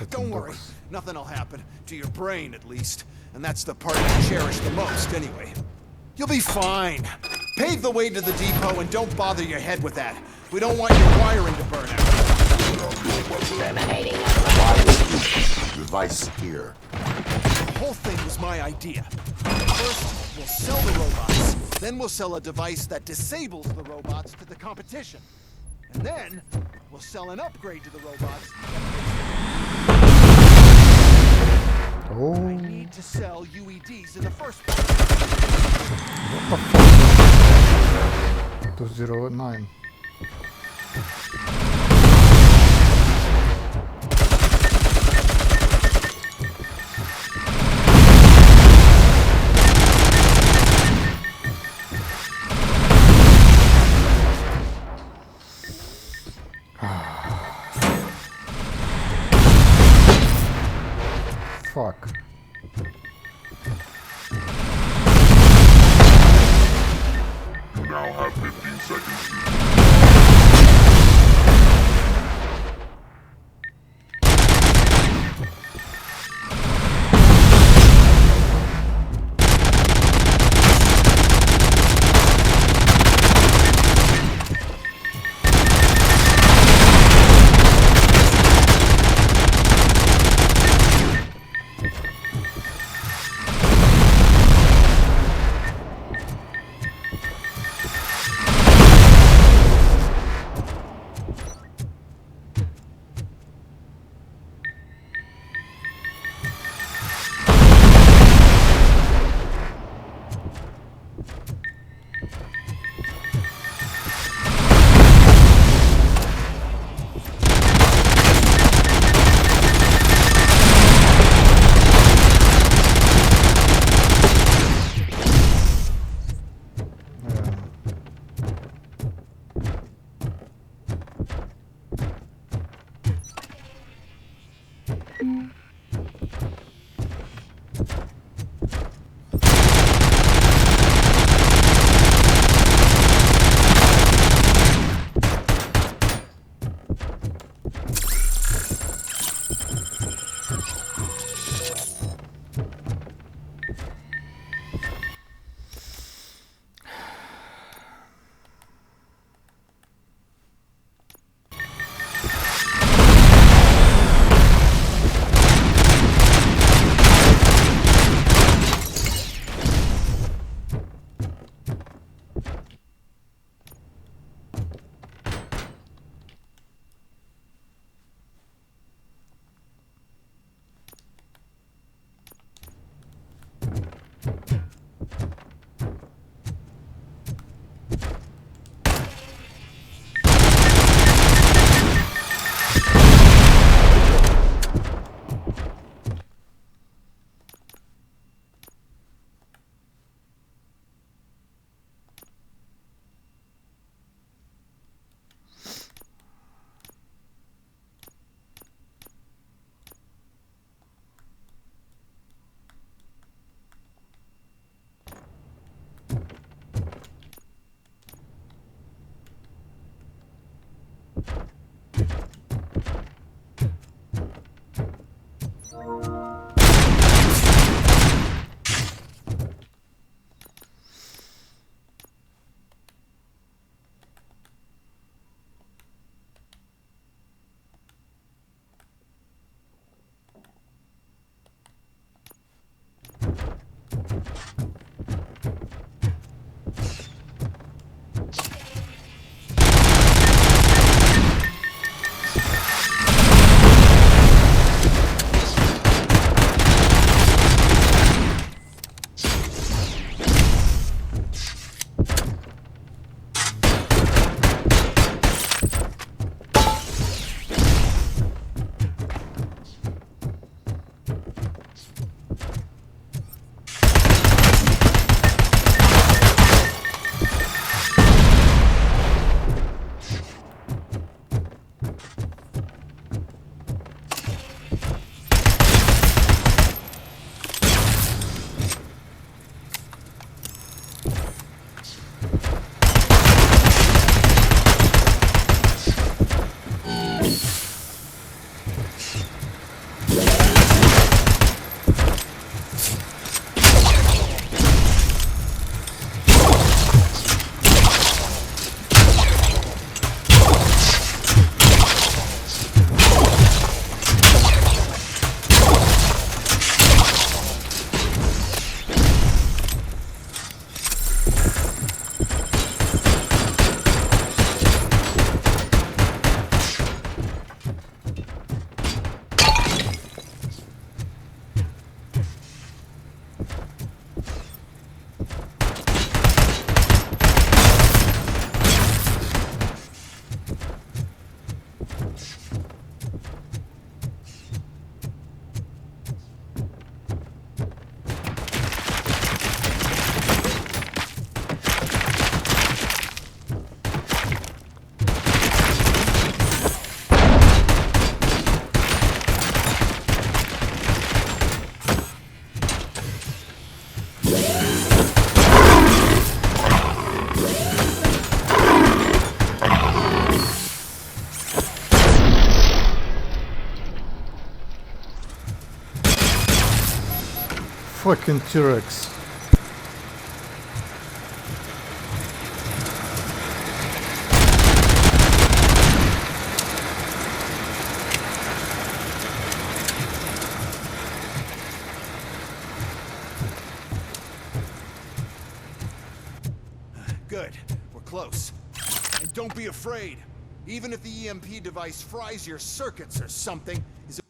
Don't worry, nothing'll happen. To your brain, at least. And that's the part I cherish the most, anyway. You'll be fine. Pave the way to the depot and don't bother your head with that. We don't want your wiring to burn out. Why is this device here? The whole thing was my idea. First, we'll sell the robots. Then we'll sell a device that disables the robots to the competition. And then, we'll sell an upgrade to the robots. Oh. I need to sell UEDs in the first place. What the fuck? 209. Fuck. You now have 15 seconds to... Fucking T-Rex. Good. We're close. And don't be afraid. Even if the EMP device fries your circuits or something, is it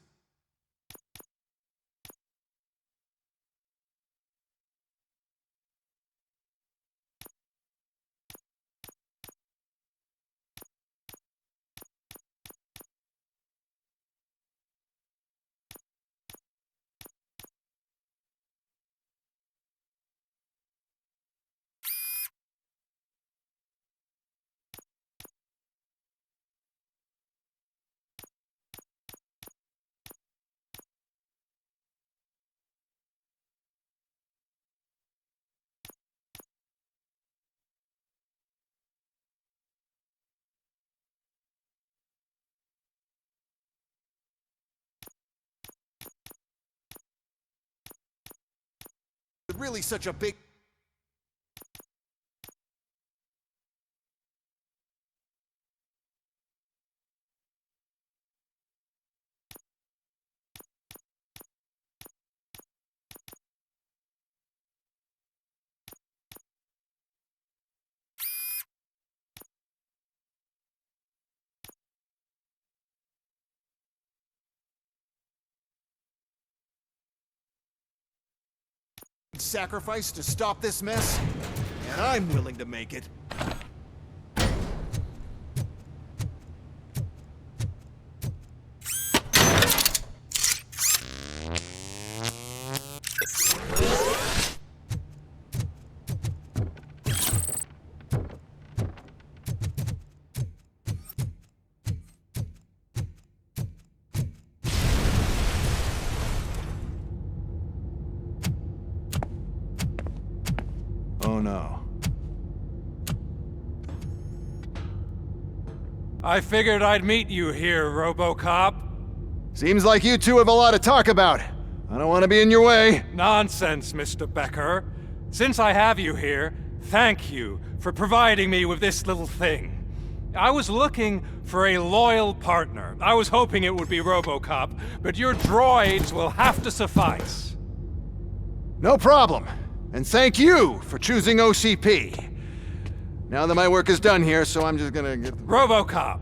really such a big... sacrifice to stop this mess? And I'm willing to make it. Oh no. I figured I'd meet you here, Robocop. Seems like you two have a lot to talk about. I don't want to be in your way. Nonsense, Mr. Becker. Since I have you here, thank you for providing me with this little thing. I was looking for a loyal partner. I was hoping it would be Robocop, but your droids will have to suffice. No problem. And thank you for choosing OCP. Now that my work is done here, so I'm just gonna get... Robocop,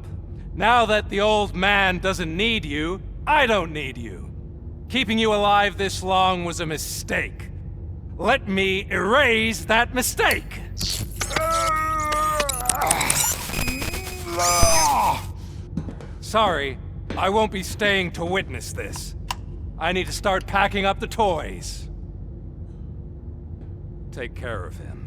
now that the old man doesn't need you, I don't need you. Keeping you alive this long was a mistake. Let me erase that mistake! Sorry, I won't be staying to witness this. I need to start packing up the toys. Take care of him.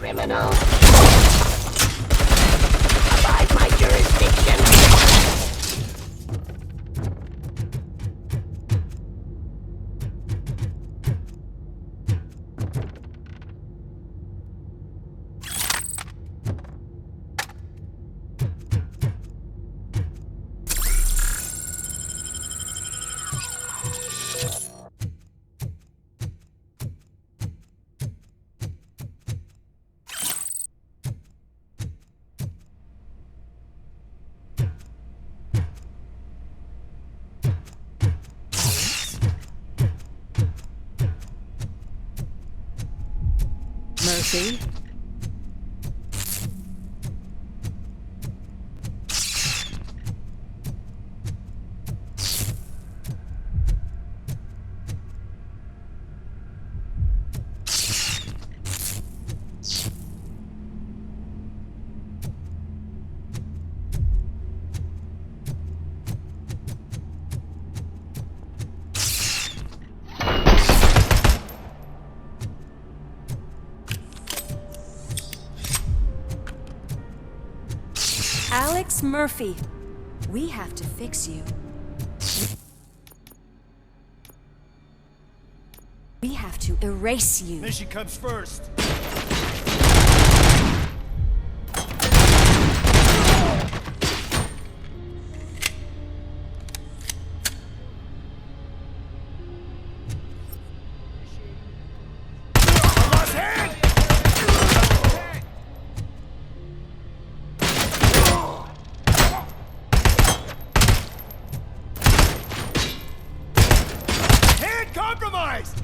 criminal. Abide my jurisdiction. Mercy? Murphy. We have to fix you. We have to erase you. Mission comes first. Compromised!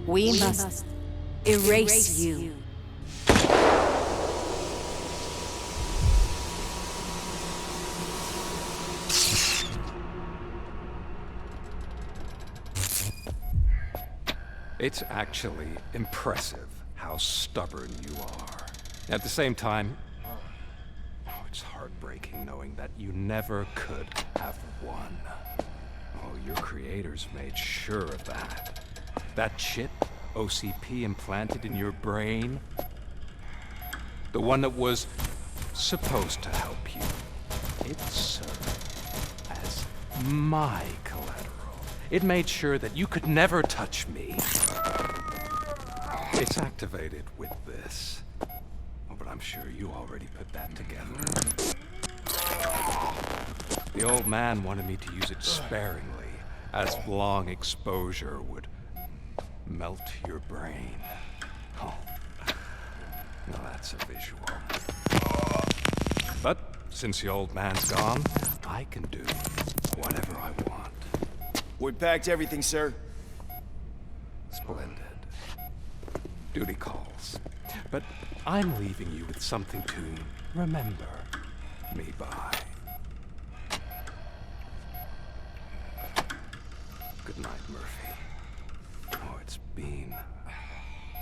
We must erase you. It's actually impressive how stubborn you are. At the same time, it's heartbreaking knowing that you never could have won. Oh, your creators made sure of that. That chip OCP implanted in your brain, the one that was supposed to help you, it served as my collateral. It made sure that you could never touch me. It's activated with this. Oh, but I'm sure you already put that together. The old man wanted me to use it sparingly, as long exposure would melt your brain. Oh, now that's a visual. But since the old man's gone, I can do whatever I want. We packed everything, sir. Splendid. Duty calls. But I'm leaving you with something to remember me by. Good night, Murphy. Oh, it's been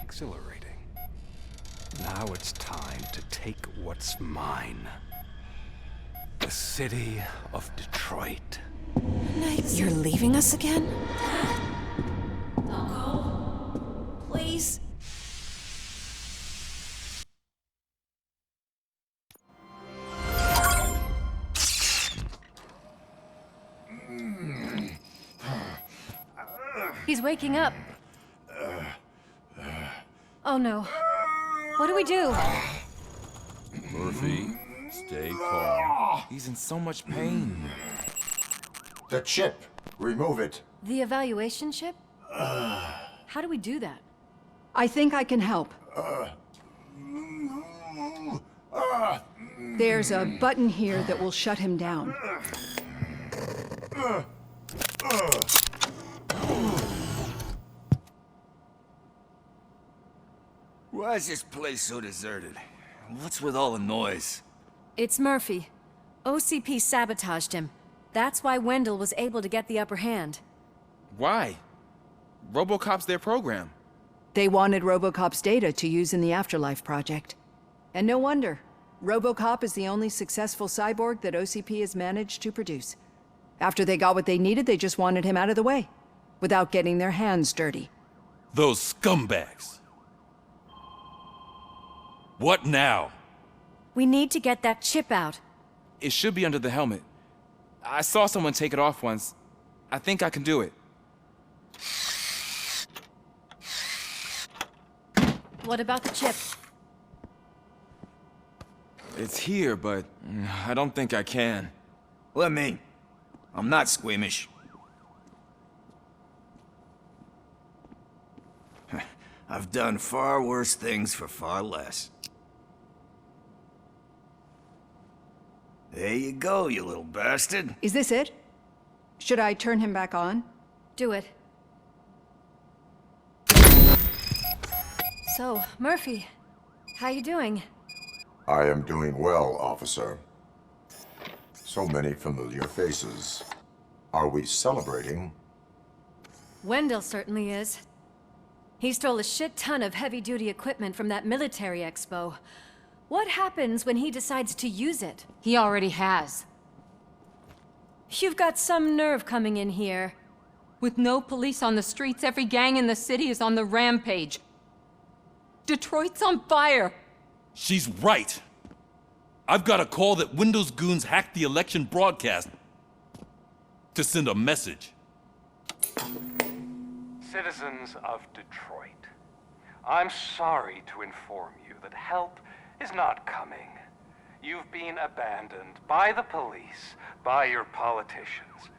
exhilarating. Now it's time to take what's mine. The city of Detroit. You're leaving us again? Don't go. Please. He's waking up. Oh no. What do we do? Murphy, stay calm. He's in so much pain. The chip. Remove it. The evaluation chip? How do we do that? I think I can help. There's a button here that will shut him down. Why is this place so deserted? What's with all the noise? It's Murphy. OCP sabotaged him. That's why Wendell was able to get the upper hand. Why? Robocop's their program. They wanted Robocop's data to use in the Afterlife project. And no wonder. Robocop is the only successful cyborg that OCP has managed to produce. After they got what they needed, they just wanted him out of the way, without getting their hands dirty. Those scumbags. What now? We need to get that chip out. It should be under the helmet. I saw someone take it off once. I think I can do it. What about the chip? It's here, but I don't think I can. Let me. I'm not squeamish. I've done far worse things for far less. There you go, you little bastard. Is this it? Should I turn him back on? Do it. So, Murphy, how you doing? I am doing well, officer. So many familiar faces. Are we celebrating? Wendell certainly is. He stole a shit ton of heavy-duty equipment from that military expo. What happens when he decides to use it? He already has. You've got some nerve coming in here. With no police on the streets, every gang in the city is on the rampage. Detroit's on fire. She's right. I've got a call that Windows goons hacked the election broadcast to send a message. Citizens of Detroit, I'm sorry to inform you that help is not coming. You've been abandoned by the police, by your politicians,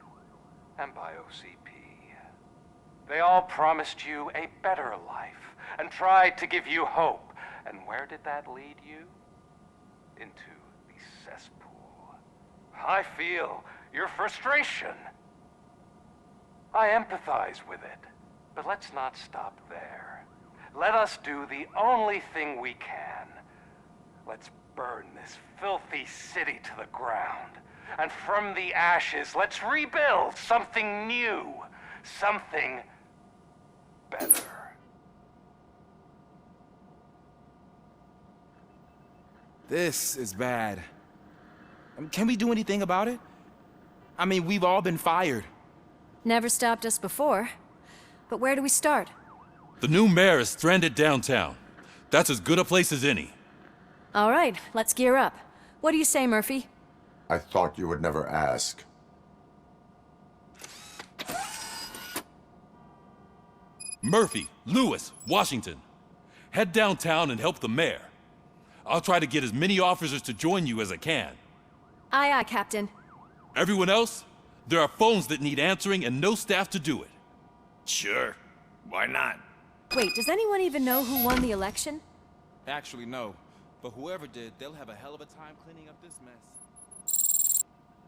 and by OCP. They all promised you a better life and tried to give you hope. And where did that lead you? Into the cesspool. I feel your frustration. I empathize with it, but let's not stop there. Let us do the only thing we can. Let's burn this filthy city to the ground. And from the ashes, let's rebuild something new, something better. This is bad. Can we do anything about it? I mean, we've all been fired. Never stopped us before. But where do we start? The new mayor is stranded downtown. That's as good a place as any. All right, let's gear up. What do you say, Murphy? I thought you would never ask. Murphy, Lewis, Washington. Head downtown and help the mayor. I'll try to get as many officers to join you as I can. Aye, aye, Captain. Everyone else? There are phones that need answering and no staff to do it. Sure. Why not? Wait, does anyone even know who won the election? Actually, no. But whoever did, they'll have a hell of a time cleaning up this mess.